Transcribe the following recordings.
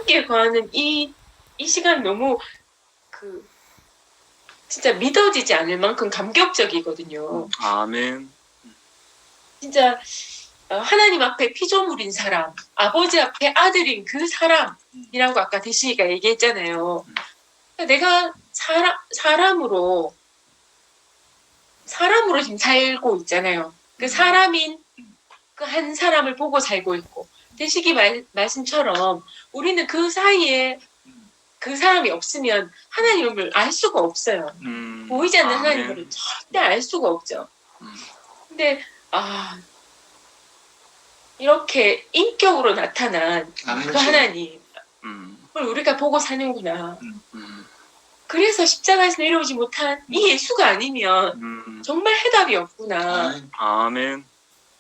함께 거하는 이 시간 너무 진짜 믿어지지 않을 만큼 감격적이거든요. 아멘. 진짜 하나님 앞에 피조물인 사람, 아버지 앞에 아들인 그 사람이라고 아까 대신이가 얘기했잖아요. 내가 사람으로 지금 살고 있잖아요. 그 사람인 그 한 사람을 보고 살고 있고, 대식이 말씀처럼 우리는 그 사이에 그 사람이 없으면 하나님을 알 수가 없어요. 보이지 않는 하나님을 절대 알 수가 없죠. 근데 이렇게 인격으로 나타난 그 하나님을 우리가 보고 사는구나. 그래서 십자가에서 내려오지 못한 이 예수가 아니면 정말 해답이 없구나. 아멘.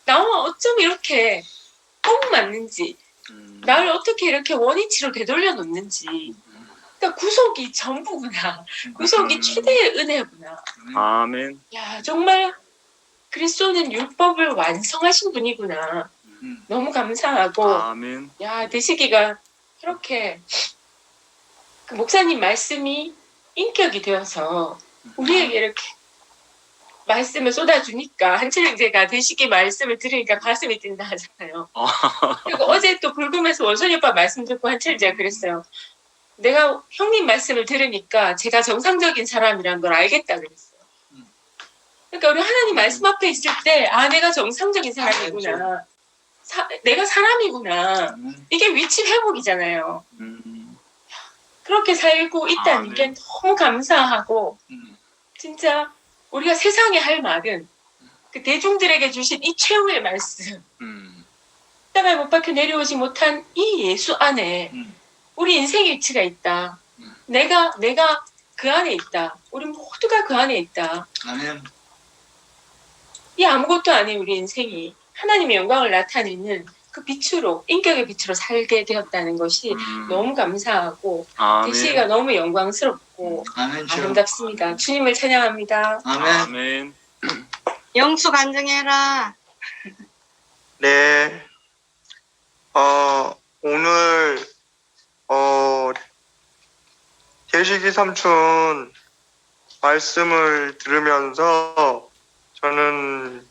나와 어쩜 이렇게 꼭 맞는지, 나를 어떻게 이렇게 원위치로 되돌려 놓는지. 그러니까 구속이 전부구나. 구속이 최대의 은혜구나. 아멘. 야, 정말 그리스도는 율법을 완성하신 분이구나. 너무 감사하고, 아멘. 야, 대식이가 이렇게 그 목사님 말씀이 인격이 되어서 우리에게 이렇게 말씀을 쏟아주니까 한철 제가 대식이 말씀을 들으니까 가슴이 뛴다 하잖아요. 그리고 어제 또 불금에서 원선이 오빠 말씀 듣고 한철 제가 그랬어요. 내가 형님 말씀을 들으니까 제가 정상적인 사람이란 걸 알겠다 그랬어요. 그러니까 우리 하나님 말씀 앞에 있을 때 내가 정상적인 사람이구나. 내가 사람이구나. 이게 위치 회복이잖아요. 그렇게 살고 있다는 게 너무 감사하고 진짜 우리가 세상에 할 말은 그 대중들에게 주신 이 최후의 말씀, 십자가에 못 박혀 내려오지 못한 이 예수 안에 우리 인생의 위치가 있다. 내가 그 안에 있다. 우리 모두가 그 안에 있다. 아멘. 이 아무것도 아닌 우리 인생이 하나님의 영광을 나타내는 그 빛으로, 인격의 빛으로 살게 되었다는 것이 너무 감사하고 대시가 너무 영광스럽고 아름답습니다. 주님을 찬양합니다. 아멘. 영수 간증해라. 네. 오늘 대식이 삼촌 말씀을 들으면서 저는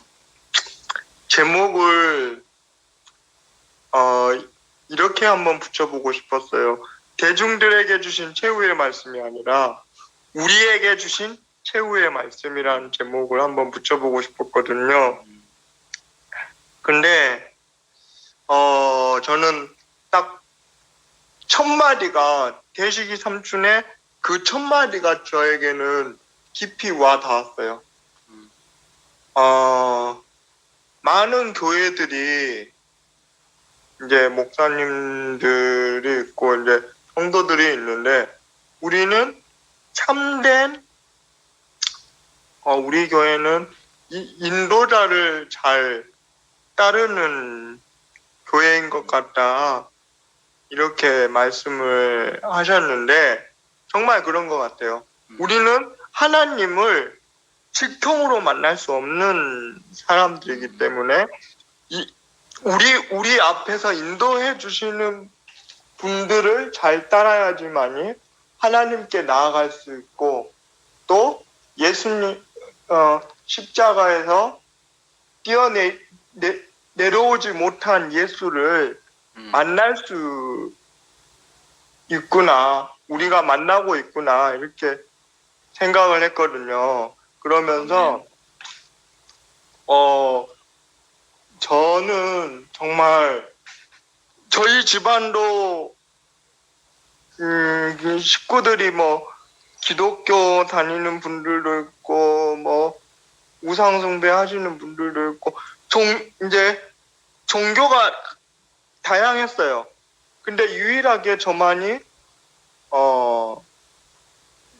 제목을 이렇게 한번 붙여보고 싶었어요. 대중들에게 주신 최후의 말씀이 아니라 우리에게 주신 최후의 말씀이라는 제목을 한번 붙여보고 싶었거든요. 근데 저는 딱 첫 마디가 대식이 삼촌의 그 첫 마디가 저에게는 깊이 와 닿았어요. 많은 교회들이 이제 목사님들이 있고 이제 성도들이 있는데 우리는 참된 우리 교회는 이 인도자를 잘 따르는 교회인 것 같다 이렇게 말씀을 하셨는데 정말 그런 것 같아요. 우리는 하나님을 직통으로 만날 수 없는 사람들이기 때문에 우리 앞에서 인도해 주시는 분들을 잘 따라야지만이 하나님께 나아갈 수 있고 또 예수님 십자가에서 내려오지 못한 예수를 만날 수 있구나, 우리가 만나고 있구나 이렇게 생각을 했거든요. 그러면서 저는 정말 저희 집안도 식구들이 뭐 기독교 다니는 분들도 있고 뭐 우상 숭배 하시는 분들도 있고 이제 종교가 다양했어요. 근데 유일하게 저만이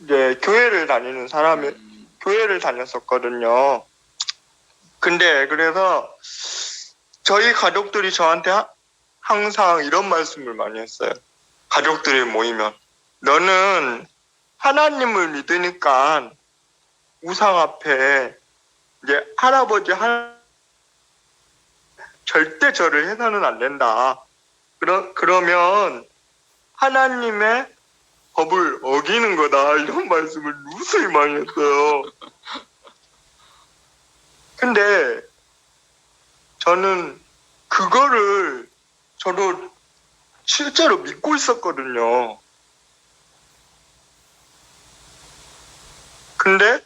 이제 교회를 다니는 사람이 교회를 다녔었거든요. 근데 그래서 저희 가족들이 저한테 항상 이런 말씀을 많이 했어요. 가족들이 모이면 너는 하나님을 믿으니까 우상 앞에 이제 할아버지 절대 절을 해서는 안 된다. 그러면 하나님의 법을 어기는 거다 이런 말씀을 무수히 많이 했어요. 근데 저는 그거를 저도 실제로 믿고 있었거든요. 근데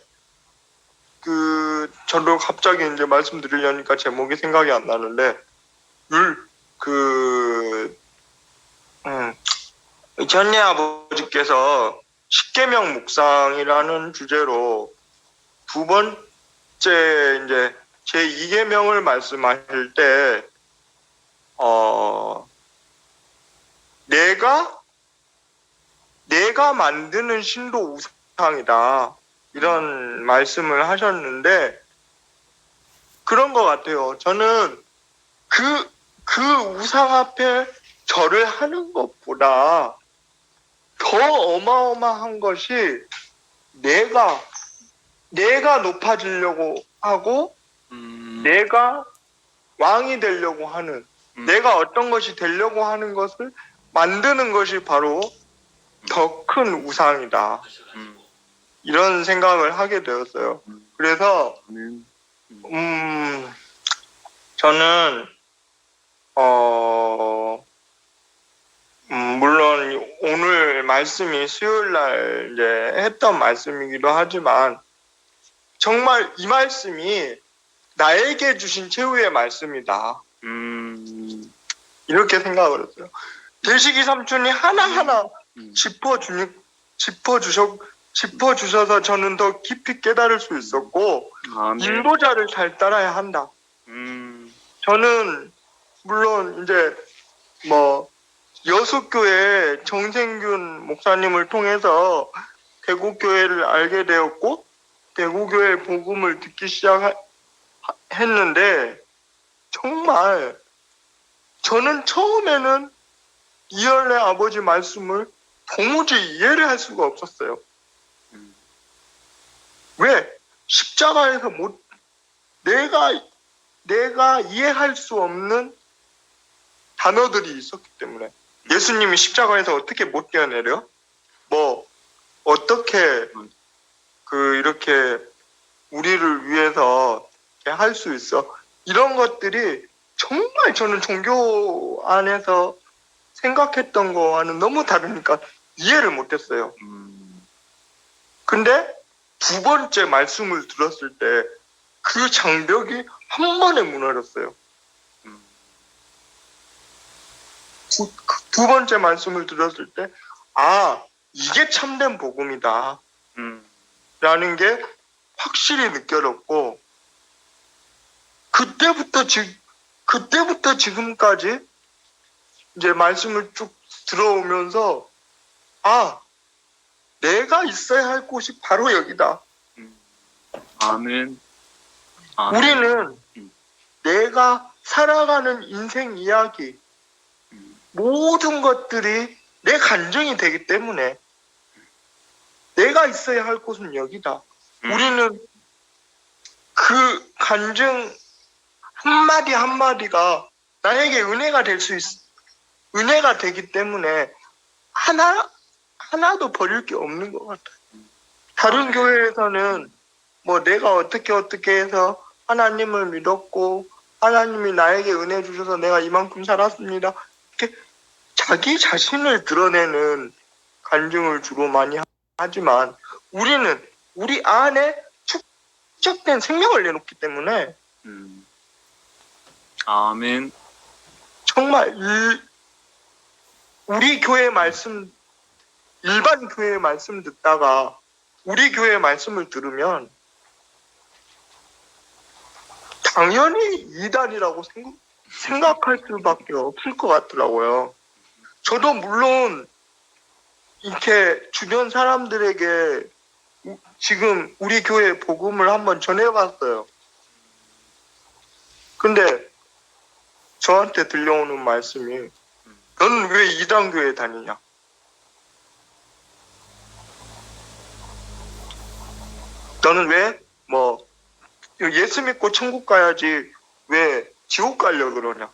저도 갑자기 이제 말씀드리려니까 제목이 생각이 안 나는데 전예 아버지께서 십계명 묵상이라는 주제로 두 번째 이제 제 2계명을 말씀하실 때 내가 만드는 신도 우상이다 이런 말씀을 하셨는데 그런 것 같아요. 저는 그 우상 앞에 절을 하는 것보다 더 어마어마한 것이 내가 높아지려고 하고 내가 왕이 되려고 하는 내가 어떤 것이 되려고 하는 것을 만드는 것이 바로 더 큰 우상이다. 이런 생각을 하게 되었어요. 그래서 아멘. 저는 물론 오늘 말씀이 수요일 날 이제 했던 말씀이기도 하지만 정말 이 말씀이 나에게 주신 최후의 말씀이다. 이렇게 생각을 했어요. 대식이 삼촌이 하나하나 짚어주셔서 저는 더 깊이 깨달을 수 있었고 아멘. 인도자를 잘 따라야 한다. 저는 물론 이제 여수교회 정생균 목사님을 통해서 대구교회를 알게 되었고 대구교회 복음을 듣기 시작했는데 정말 저는 처음에는 이열의 아버지 말씀을 도무지 이해를 할 수가 없었어요. 왜? 십자가에서 내가 이해할 수 없는 단어들이 있었기 때문에 예수님이 십자가에서 어떻게 못 뛰어내려? 어떻게 이렇게 우리를 위해서 할 수 있어? 이런 것들이 정말 저는 종교 안에서 생각했던 거와는 너무 다르니까 이해를 못했어요. 근데 두 번째 말씀을 들었을 때 그 장벽이 한 번에 무너졌어요. 두 번째 말씀을 들었을 때 이게 참된 복음이다 라는 게 확실히 느껴졌고 그때부터 지금까지 이제 말씀을 쭉 들어오면서 내가 있어야 할 곳이 바로 여기다. 아멘. 우리는 내가 살아가는 인생 이야기 모든 것들이 내 간증이 되기 때문에 내가 있어야 할 곳은 여기다. 우리는 그 간증 한마디 한마디가 나에게 은혜가 은혜가 되기 때문에 하나도 버릴 게 없는 것 같아요. 다른 교회에서는 내가 어떻게 해서 하나님을 믿었고 하나님이 나에게 은혜 주셔서 내가 이만큼 살았습니다. 이렇게 자기 자신을 드러내는 간증을 주로 많이 하지만 우리는 우리 안에 축적된 생명을 내놓기 때문에 아멘. 정말 우리 교회 말씀 일반 교회 말씀 듣다가 우리 교회 말씀을 들으면 당연히 이단이라고 생각할 수밖에 없을 것 같더라고요. 저도 물론 이렇게 주변 사람들에게 지금 우리 교회 복음을 한번 전해봤어요. 근데 저한테 들려오는 말씀이 너는 왜 이단 교회 다니냐? 너는 왜 예수 믿고 천국 가야지 왜 지옥 가려고 그러냐?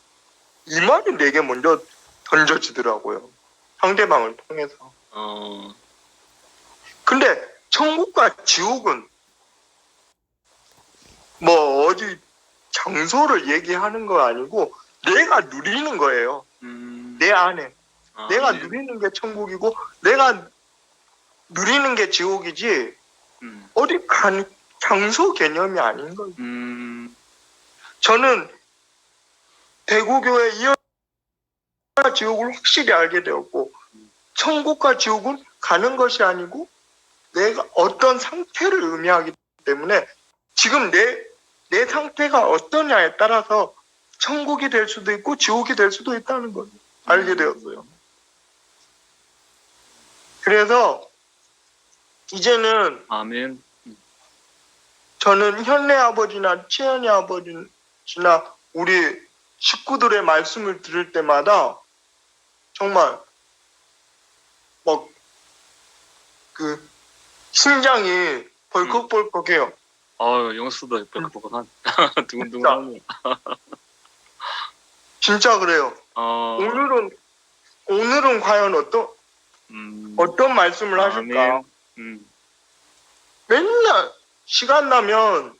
이 말이 내게 먼저 던져지더라고요. 상대방을 통해서. 근데 천국과 지옥은 뭐 어디 장소를 얘기하는 거 아니고 내가 누리는 거예요. 내 안에. 내가 누리는 게 천국이고 내가 누리는 게 지옥이지 어디 간 장소 개념이 아닌 거예요. 저는 대구교회 이어가 지옥을 확실히 알게 되었고 천국과 지옥은 가는 것이 아니고 내가 어떤 상태를 의미하기 때문에 지금 내 상태가 어떠냐에 따라서 천국이 될 수도 있고 지옥이 될 수도 있다는 걸 알게 되었어요. 그래서 이제는 아멘. 저는 현래 아버지나 치현이 아버지나 우리 식구들의 말씀을 들을 때마다 정말 막 그 심장이 벌컥벌컥해요. 영수도 뻑뻑한 두근두근하네. 진짜 그래요. 오늘은 과연 어떤 말씀을 하실까? 맨날 시간 나면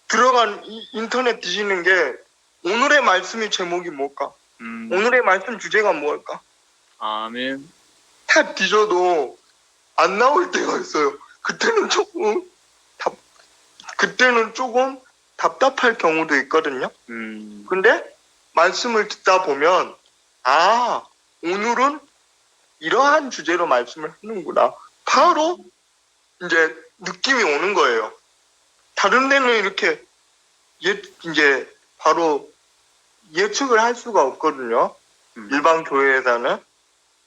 들어간 인터넷 뒤지는 게 오늘의 말씀의 제목이 뭘까? 오늘의 말씀 주제가 뭘까? 아멘. 다 뒤져도 안 나올 때가 있어요. 그때는 조금 답답할 경우도 있거든요. 근데 말씀을 듣다 보면 오늘은 이러한 주제로 말씀을 하는구나. 바로 이제 느낌이 오는 거예요. 다른 데는 이렇게 이제 바로 예측을 할 수가 없거든요. 일반 교회에서는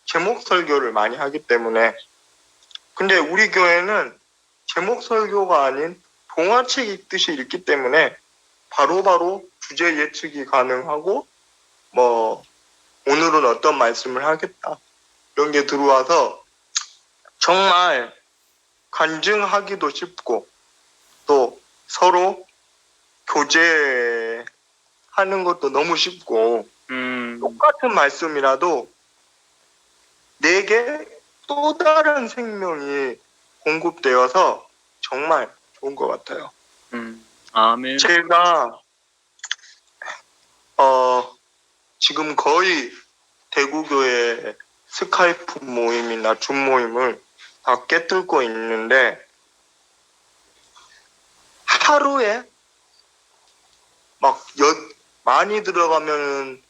제목 설교를 많이 하기 때문에. 근데 우리 교회는 제목 설교가 아닌 동화책 읽듯이 읽기 때문에 바로바로 주제 예측이 가능하고 뭐 오늘은 어떤 말씀을 하겠다 이런 게 들어와서 정말 간증하기도 쉽고 또 서로 교제하는 것도 너무 쉽고 똑같은 말씀이라도 내게 또 다른 생명이 공급되어서 정말 좋은 것 같아요. 아멘. 제가 지금 거의 대구교회 스카이프 모임이나 줌 모임을 다 깨뚫고 있는데 하루에 막 많이 들어가면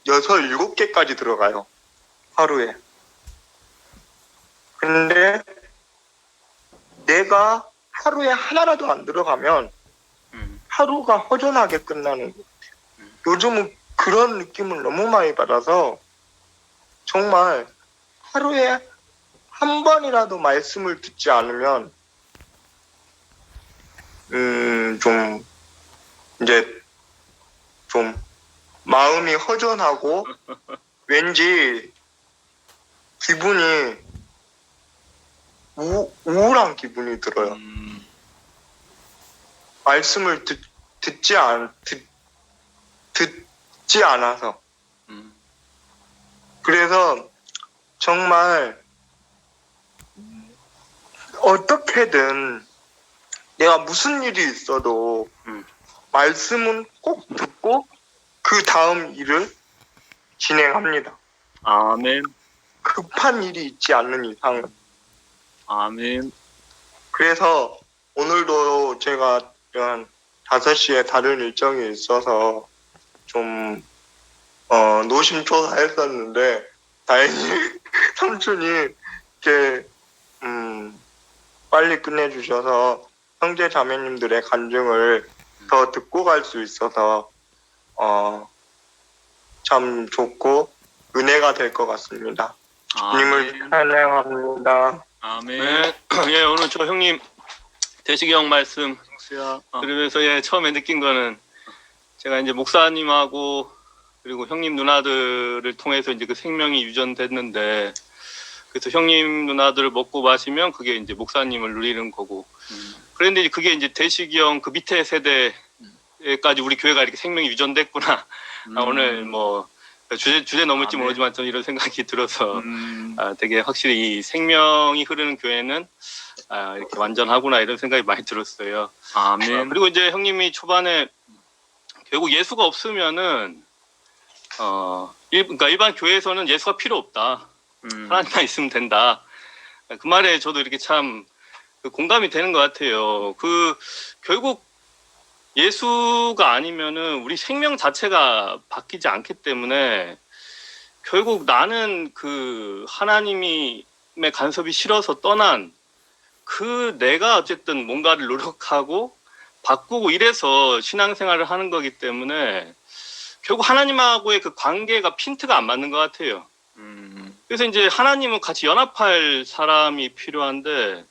6, 7개까지 들어가요. 하루에. 근데 내가 하루에 하나라도 안 들어가면 하루가 허전하게 끝나는 것 같아요. 요즘은 그런 느낌을 너무 많이 받아서 정말 하루에 한 번이라도 말씀을 듣지 않으면 좀 마음이 허전하고 왠지 기분이 우울한 기분이 들어요. 말씀을 듣지 않아서. 그래서 정말 어떻게든 내가 무슨 일이 있어도 말씀은 꼭 듣고 그 다음 일을 진행합니다. 아멘. 급한 일이 있지 않는 이상은. 아멘. 그래서 오늘도 제가 한 5시에 다른 일정이 있어서 좀 노심초사했었는데 다행히 삼촌이 이렇게 빨리 끝내주셔서 형제 자매님들의 간증을 더 듣고 갈 수 있어서 참 좋고 은혜가 될 것 같습니다. 주님을 찬양합니다. 아멘. 예, 오늘 저 형님 대식이 형 말씀 들으면서 처음에 느낀 거는 제가 이제 목사님하고 그리고 형님 누나들을 통해서 이제 그 생명이 유전됐는데 그래서 형님 누나들을 먹고 마시면 그게 이제 목사님을 누리는 거고 그런데 그게 이제 대식이 형 그 밑에 세대까지 우리 교회가 이렇게 생명이 유전됐구나. 오늘 뭐 주제 넘을지 아멘. 모르지만 저는 이런 생각이 들어서 되게 확실히 이 생명이 흐르는 교회는 이렇게 완전하구나 이런 생각이 많이 들었어요. 아멘. 그리고 이제 형님이 초반에 결국 예수가 없으면은 그러니까 일반 교회에서는 예수가 필요 없다. 하나님만 있으면 된다. 그 말에 저도 이렇게 참 공감이 되는 것 같아요. 결국 예수가 아니면은 우리 생명 자체가 바뀌지 않기 때문에 결국 나는 하나님의 간섭이 싫어서 떠난 내가 어쨌든 뭔가를 노력하고 바꾸고 이래서 신앙생활을 하는 거기 때문에 결국 하나님하고의 그 관계가 핀트가 안 맞는 것 같아요. 그래서 이제 하나님은 같이 연합할 사람이 필요한데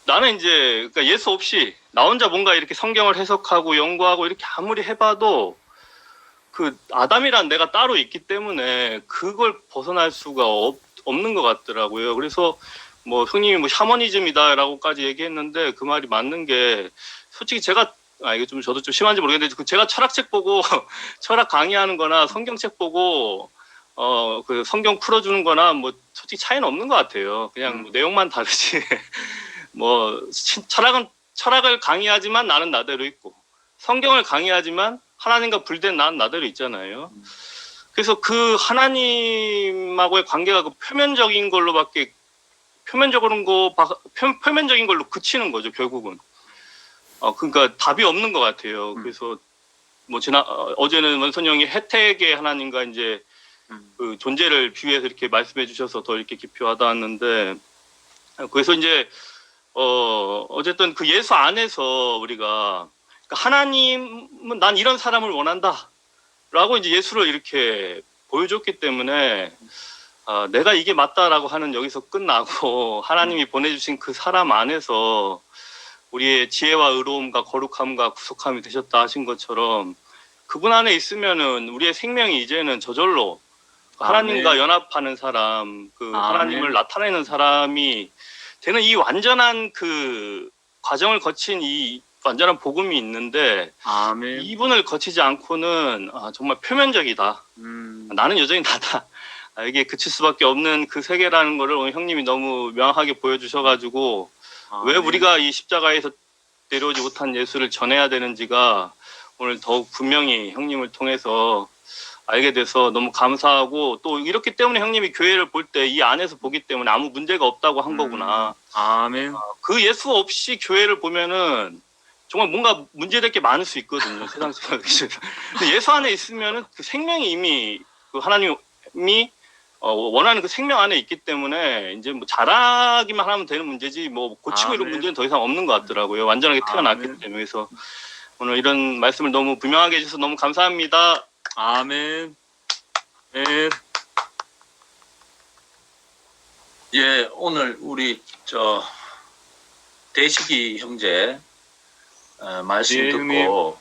나는 이제 그러니까 예수 없이 나 혼자 뭔가 이렇게 성경을 해석하고 연구하고 이렇게 아무리 해봐도 아담이란 내가 따로 있기 때문에 그걸 벗어날 수가 없는 것 같더라고요. 그래서 뭐 형님이 샤머니즘이다라고까지 얘기했는데 그 말이 맞는 게 솔직히 제가 이게 저도 좀 심한지 모르겠는데 제가 철학책 보고 철학 강의하는 거나 성경책 보고 성경 풀어주는 거나 뭐 솔직히 차이는 없는 것 같아요. 그냥 내용만 다르지. 뭐 철학을 강의하지만 나는 나대로 있고 성경을 강의하지만 하나님과 분리된 나는 나대로 있잖아요. 그래서 하나님하고의 관계가 표면적인 걸로 그치는 거죠, 결국은. 그러니까 답이 없는 것 같아요. 그래서 어제는 원선 형이 혜택의 하나님과 이제 존재를 비유해서 이렇게 말씀해 주셔서 더 이렇게 깊이 와닿았는데, 그래서 이제 어쨌든 예수 안에서 우리가 하나님은 난 이런 사람을 원한다라고 이제 예수를 이렇게 보여줬기 때문에 내가 이게 맞다라고 하는 여기서 끝나고 하나님이 보내주신 그 사람 안에서 우리의 지혜와 의로움과 거룩함과 구속함이 되셨다 하신 것처럼 그분 안에 있으면은 우리의 생명이 이제는 저절로 하나님과 연합하는 사람, 하나님을 나타내는 사람이 되는 이 완전한 과정을 거친 이 완전한 복음이 있는데 아멘. 이분을 거치지 않고는 정말 표면적이다. 나는 여전히 나다. 이게 그칠 수밖에 없는 그 세계라는 거를 오늘 형님이 너무 명확하게 보여주셔가지고 왜 우리가 이 십자가에서 내려오지 못한 예수를 전해야 되는지가 오늘 더욱 분명히 형님을 통해서 알게 돼서 너무 감사하고 또 이렇기 때문에 형님이 교회를 볼 때 이 안에서 보기 때문에 아무 문제가 없다고 한 거구나. 아멘. 그 예수 없이 교회를 보면은 정말 뭔가 문제될 게 많을 수 있거든요. 세상 속에서. 근데 예수 안에 있으면은 그 생명이 이미 하나님이 원하는 그 생명 안에 있기 때문에 이제 뭐 잘하기만 하면 되는 문제지 뭐 고치고 이런 문제는 더 이상 없는 것 같더라고요. 완전하게 태어났기 때문에. 그래서 오늘 이런 말씀을 너무 분명하게 해주셔서 너무 감사합니다. 아멘. 예, 오늘 우리 대식이 형제 말씀 예, 듣고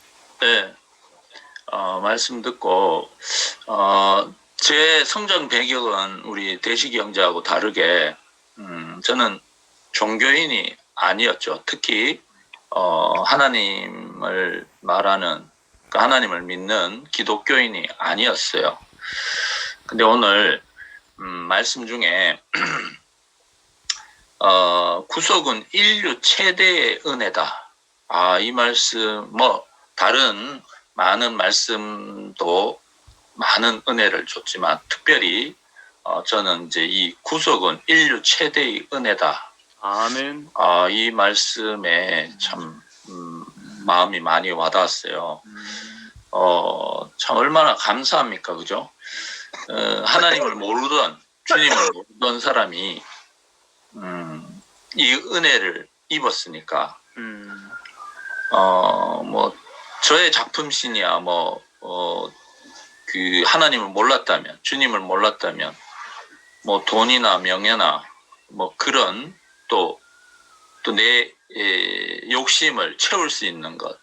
말씀 듣고 제 성장 배경은 우리 대식이 형제하고 다르게 저는 종교인이 아니었죠. 특히 하나님을 말하는 하나님을 믿는 기독교인이 아니었어요. 근데 오늘 말씀 중에 구속은 인류 최대의 은혜다. 이 말씀 다른 많은 말씀도 많은 은혜를 줬지만 특별히 저는 이제 이 구속은 인류 최대의 은혜다. 아멘. 이 말씀에 참 마음이 많이 와닿았어요. 참 얼마나 감사합니까, 그죠? 하나님을 모르던 주님을 모르던 사람이 이 은혜를 입었으니까 저의 작품신이야 그 하나님을 몰랐다면 주님을 몰랐다면 돈이나 명예나 그런 또 내 욕심을 채울 수 있는 것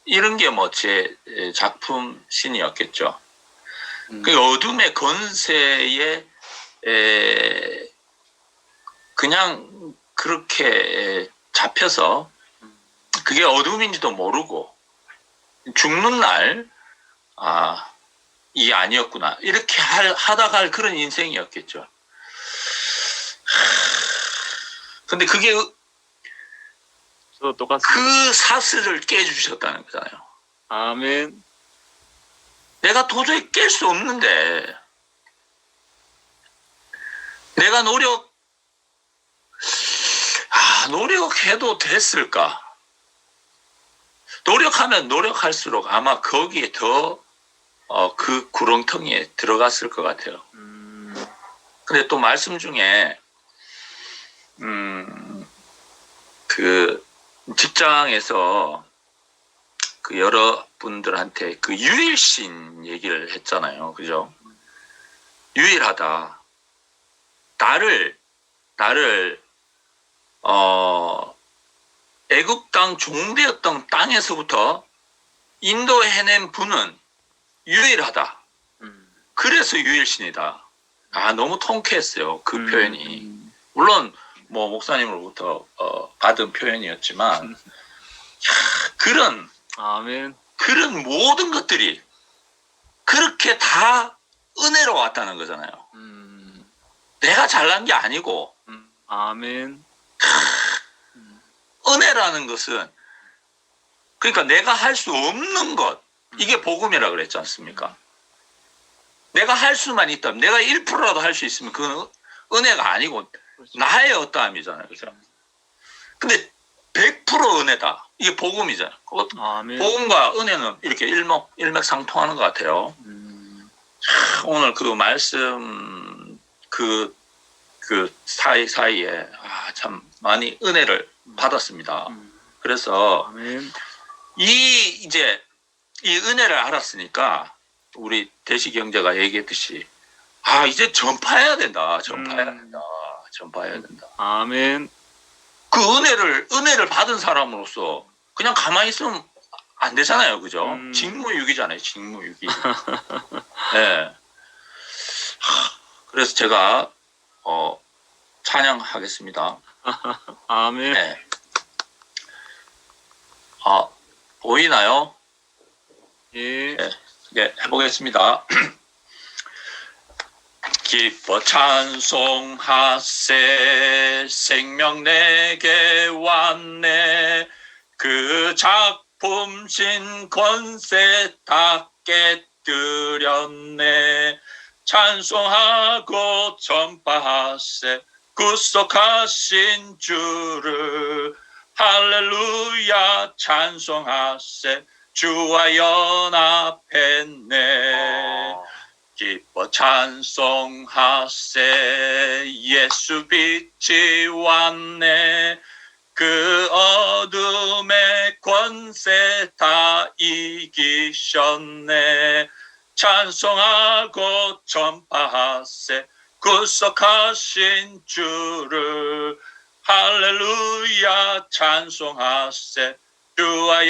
이런 게 제 작품신이었겠죠. 그 어둠의 권세에 그냥 그렇게 잡혀서 그게 어둠인지도 모르고 죽는 날 이 아니었구나. 이렇게 하다 갈 그런 인생이었겠죠. 근데 그게 저도 똑같습니다. 그 사슬을 깨주셨다는 거잖아요. 아멘. 내가 도저히 깰 수 없는데 내가 노력해도 됐을까? 노력하면 노력할수록 아마 거기에 더 그 구렁텅이에 들어갔을 것 같아요. 근데 또 말씀 중에 그 직장에서 그 여러분들한테 그 유일신 얘기를 했잖아요. 그죠? 유일하다. 나를 애국 땅 종되었던 땅에서부터 인도해낸 분은 유일하다. 그래서 유일신이다. 아, 너무 통쾌했어요. 그 표현이. 물론 뭐 목사님으로부터 받은 표현이었지만 그런 아멘. 모든 것들이 그렇게 다 은혜로 왔다는 거잖아요. 내가 잘난 게 아니고 아멘. 은혜라는 것은 그러니까 내가 할 수 없는 것 이게 복음이라 그랬지 않습니까? 내가 할 수만 있다면 내가 1%라도 할 수 있으면 그건 은혜가 아니고 나의 어떠함이잖아요. 그죠? 근데 100% 은혜다. 이게 복음이잖아요. 아멘. 복음과 은혜는 이렇게 일맥상통하는 것 같아요. 오늘 그 말씀 그 사이에 참 많이 은혜를 받았습니다. 그래서 아멘. 이제 이 은혜를 알았으니까 우리 대시 경제가 얘기했듯이 이제 전파해야 된다. 아멘. 그 은혜를 받은 사람으로서 그냥 가만히 있으면 안 되잖아요. 그죠? 직무유기잖아요. 직무유기. 네. 그래서 제가 찬양하겠습니다. 아멘. 네. 보이나요? 예. 네. 네, 해보겠습니다. 기뻐 찬송하세 생명 내게 왔네 그 작품신 권세 다 깨뜨렸네 찬송하고 전파하세 구속하신 주를 할렐루야 찬송하세 주와 연합했네 기뻐 찬송하세 예수 빛이 왔네 그 어둠의 권세 다 이기셨네 찬송하고 전파하세 구속하신 주를 할렐루야 찬송하세 주와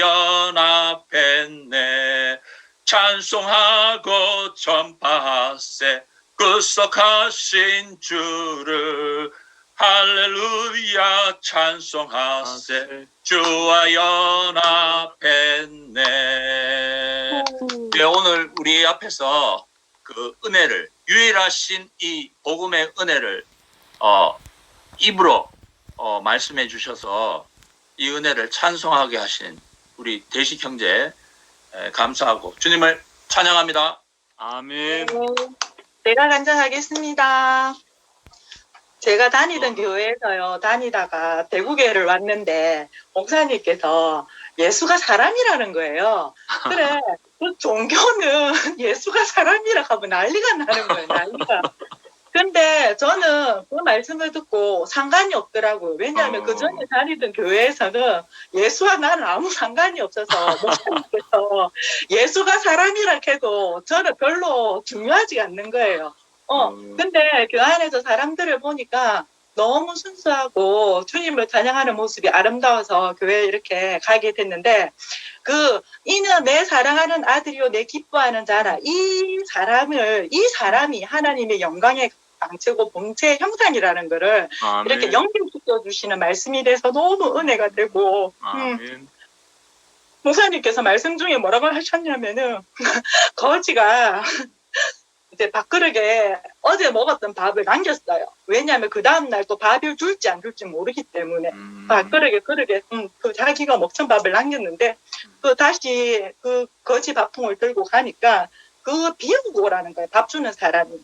연합했네 찬송하고 전파하세 구속하신 주를 할렐루야 찬송하세 주와 연합했네. 네, 오늘 우리 앞에서 그 은혜를 유일하신 이 복음의 은혜를 입으로 말씀해 주셔서 이 은혜를 찬송하게 하신 우리 대식 형제 감사하고 주님을 찬양합니다. 아멘. 제가 간증하겠습니다. 제가 다니던 교회에서요, 다니다가 대구교회를 왔는데, 목사님께서 예수가 사람이라는 거예요. 그래, 그 종교는 예수가 사람이라 하면 난리가 나는 거예요, 난리가. 근데 저는 그 말씀을 듣고 상관이 없더라고요. 왜냐하면 그 전에 다니던 교회에서는 예수와 나는 아무 상관이 없어서 목사님께서 예수가 사람이라 해도 저는 별로 중요하지 않는 거예요. 근데 그 안에서 사람들을 보니까 너무 순수하고 주님을 찬양하는 모습이 아름다워서 교회에 이렇게 가게 됐는데 이는 내 사랑하는 아들이요 내 기뻐하는 자라 이 사람이 하나님의 영광의 방체고 본체의 형상이라는 거를 아멘. 이렇게 연결시켜 주시는 말씀이 돼서 너무 은혜가 되고 아멘. 목사님께서 말씀 중에 뭐라고 하셨냐면은 거지가 이제 밥그릇에 어제 먹었던 밥을 남겼어요. 왜냐하면 그 다음날 또 밥을 줄지 안 줄지 모르기 때문에 밥그릇에 그 자기가 먹던 밥을 남겼는데 그 다시 그 거지 밥통을 들고 가니까 그 비우고 오라는 거예요. 밥 주는 사람이.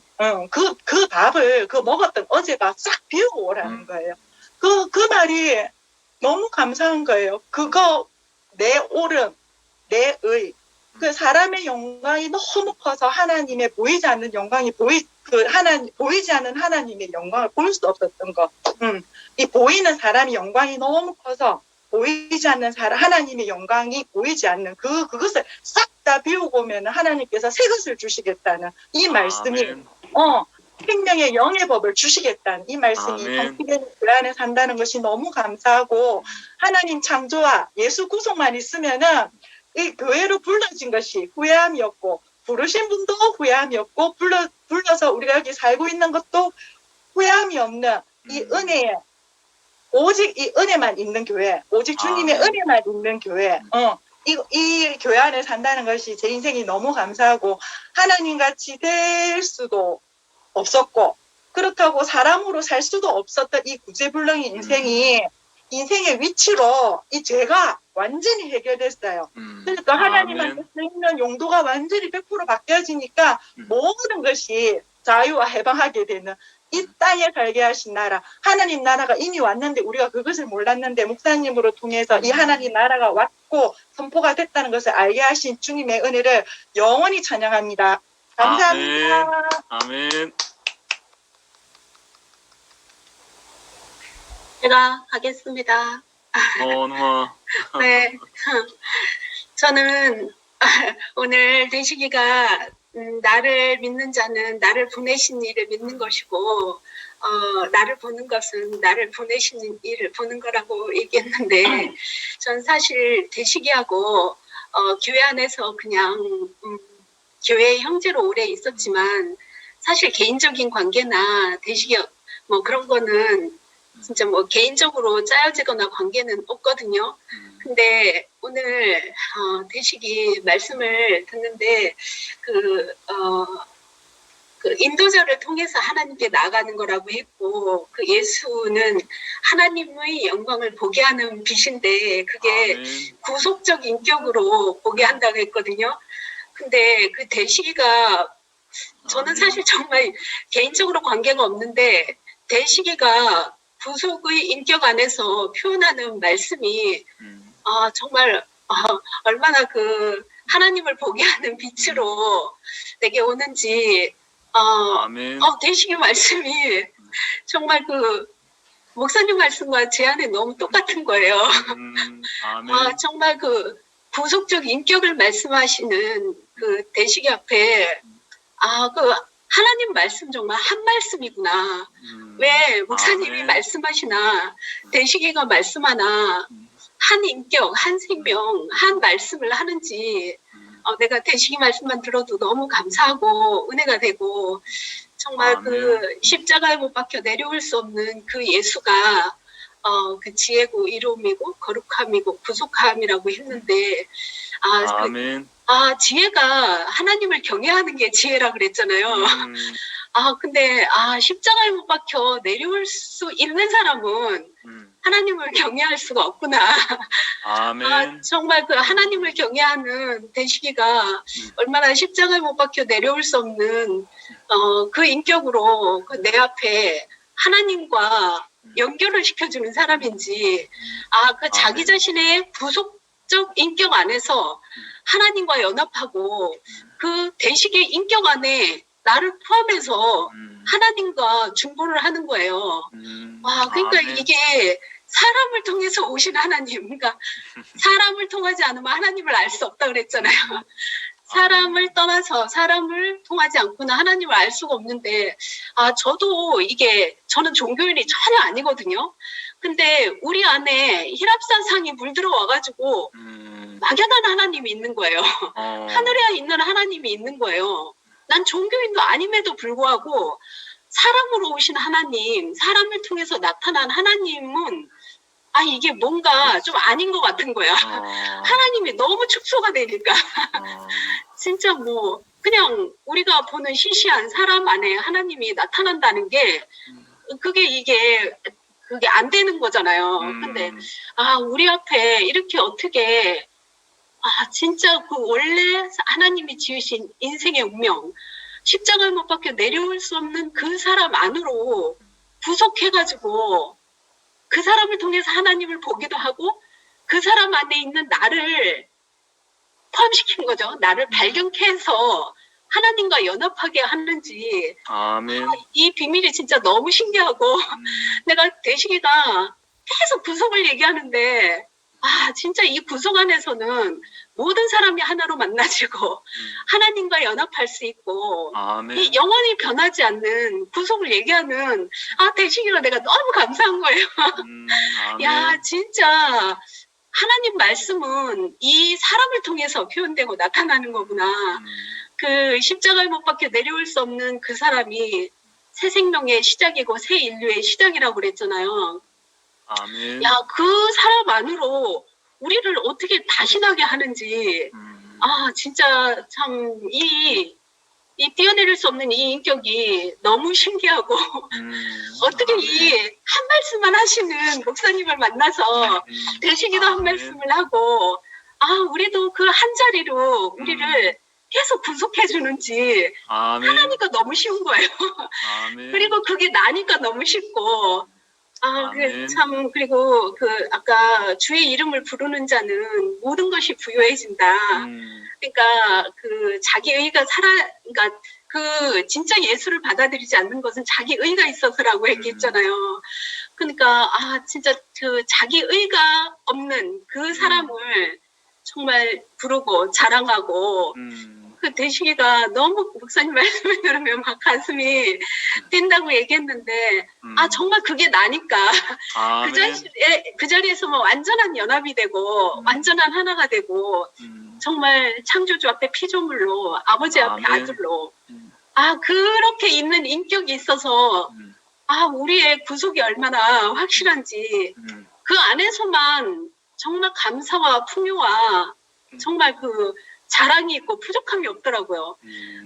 그 밥을 그 먹었던 어제 밥 싹 비우고 오라는 거예요. 그 말이 너무 감사한 거예요. 그거 내 옳음, 내 의. 그 사람의 영광이 너무 커서 하나님의 보이지 않는 영광이 보이지 않는 하나님의 영광을 볼 수 없었던 거. 이 보이는 사람의 영광이 너무 커서 보이지 않는 하나님의 영광이 보이지 않는 그것을 싹 다 비우고 오면 하나님께서 새 것을 주시겠다는 이 말씀이 생명의 영의 법을 주시겠다는 이 말씀이 성취되는 그 안에 산다는 것이 너무 감사하고 하나님 창조와 예수 구속만 있으면은 이 교회로 불러진 것이 후회함이었고 부르신 분도 후회함이었고 불러서 우리가 여기 살고 있는 것도 후회함이 없는 이 은혜에 오직 이 은혜만 있는 교회, 오직 주님의 은혜만 있는 교회, 이 교회 안에 산다는 것이 제 인생이 너무 감사하고 하나님 같이 될 수도 없었고 그렇다고 사람으로 살 수도 없었던 이 구제불능의 인생의 위치로 이 죄가 완전히 해결됐어요. 그러니까 하나님한테 쓰이는 용도가 완전히 100% 바뀌어지니까 모든 것이 자유와 해방하게 되는 이 땅에 살게 하신 나라, 하나님 나라가 이미 왔는데 우리가 그것을 몰랐는데 목사님으로 통해서 이 하나님 나라가 왔고 선포가 됐다는 것을 알게 하신 주님의 은혜를 영원히 찬양합니다. 감사합니다. 아멘. 제가 하겠습니다. 누나. 네. 저는 오늘 대식이가 나를 믿는 자는 나를 보내신 이를 믿는 것이고 나를 보는 것은 나를 보내신 이를 보는 거라고 얘기했는데 전 사실 대식이하고 교회 안에서 그냥 교회 형제로 오래 있었지만 사실 개인적인 관계나 대식이 뭐 그런 거는 진짜 뭐 개인적으로 짜여지거나 관계는 없거든요. 근데 오늘 대식이 말씀을 듣는데 그 인도자를 통해서 하나님께 나아가는 거라고 했고 그 예수는 하나님의 영광을 보게 하는 빛인데 그게 구속적 인격으로 보게 한다고 했거든요. 근데 그 대식이가 저는 사실 정말 개인적으로 관계가 없는데 대식이가 구속의 인격 안에서 표현하는 말씀이 정말 얼마나 그 하나님을 보게 하는 빛으로 내게 오는지 대식이 말씀이 정말 그 목사님 말씀과 제 안에 너무 똑같은 거예요. 정말 그 구속적 인격을 말씀하시는 그 대식이 앞에 그 하나님 말씀 정말 한 말씀이구나. 왜 목사님이 말씀하시나 대식이가 말씀하나 한 인격, 한 생명, 한 말씀을 하는지 내가 대식이 말씀만 들어도 너무 감사하고 은혜가 되고 정말 그 십자가에 못 박혀 내려올 수 없는 그 예수가 그 지혜고 이로움이고 거룩함이고 구속함이라고 했는데 지혜가 하나님을 경외하는 게 지혜라 그랬잖아요. 근데 십자가에 못 박혀 내려올 수 있는 사람은 하나님을 경외할 수가 없구나. 정말 그 하나님을 경외하는 대식이가 얼마나 십자가에 못 박혀 내려올 수 없는 그 인격으로 그 내 앞에 하나님과 연결을 시켜주는 사람인지 그 자기 자신의 구속적 인격 안에서 하나님과 연합하고 그 대식의 인격 안에 나를 포함해서 하나님과 중보를 하는 거예요. 그러니까 이게 사람을 통해서 오신 하나님, 그러니까 사람을 통하지 않으면 하나님을 알 수 없다 그랬잖아요. 사람을 떠나서 사람을 통하지 않고는 하나님을 알 수가 없는데 저도 저는 종교인이 전혀 아니거든요. 근데 우리 안에 히랍산상이 물들어 와가지고 막연한 하나님이 있는 거예요. 하늘에 있는 하나님이 있는 거예요. 난 종교인도 아님에도 불구하고 사람으로 오신 하나님, 사람을 통해서 나타난 하나님은 아, 이게 뭔가 좀 아닌 것 같은 거야. 하나님이 너무 축소가 되니까. 진짜 뭐, 그냥 우리가 보는 시시한 사람 안에 하나님이 나타난다는 게, 그게 안 되는 거잖아요. 근데, 우리 앞에 이렇게 어떻게, 진짜 그 원래 하나님이 지으신 인생의 운명, 십자가를 못 박혀 내려올 수 없는 그 사람 안으로 구속해가지고 그 사람을 통해서 하나님을 보기도 하고 그 사람 안에 있는 나를 포함시킨 거죠. 나를 발견케 해서 하나님과 연합하게 하는지 아멘. 이 비밀이 진짜 너무 신기하고 내가 대식이가 계속 구속을 얘기하는데 진짜 이 구속 안에서는 모든 사람이 하나로 만나지고 하나님과 연합할 수 있고 아멘. 이 영원히 변하지 않는 구속을 얘기하는 대식이가 내가 너무 감사한 거예요. 아멘. 야, 진짜 하나님 말씀은 이 사람을 통해서 표현되고 나타나는 거구나. 그 십자가에 못 박혀 내려올 수 없는 그 사람이 새 생명의 시작이고 새 인류의 시작이라고 그랬잖아요. 아멘. 야, 그 사람 안으로 우리를 어떻게 다신하게 하는지, 진짜 참, 이 뛰어내릴 수 없는 이 인격이 너무 신기하고, 어떻게 이 한 말씀만 하시는 목사님을 만나서 대식이도 한 말씀을 하고, 우리도 그 한 자리로 우리를 계속 구속해 주는지, 아멘. 하나니까 너무 쉬운 거예요. 아멘. 그리고 그게 나니까 너무 쉽고, 아멘. 그리고 아까 주의 이름을 부르는 자는 모든 것이 부유해진다. 그러니까 자기 의가 그러니까 진짜 예수를 받아들이지 않는 것은 자기 의가 있어서라고 얘기했잖아요. 그러니까 진짜 자기 의가 없는 그 사람을 정말 부르고 자랑하고 그 대식이가 너무 목사님 말씀을 들으면 막 가슴이 뛴다고 얘기했는데 정말 그게 나니까 그 자리에서 뭐 완전한 연합이 되고 완전한 하나가 되고 정말 창조주 앞에 피조물로 아버지 앞에 아멘. 아들로 그렇게 있는 인격이 있어서 우리의 구속이 얼마나 확실한지 그 안에서만 정말 감사와 풍요와 정말 자랑이 있고 부족함이 없더라고요.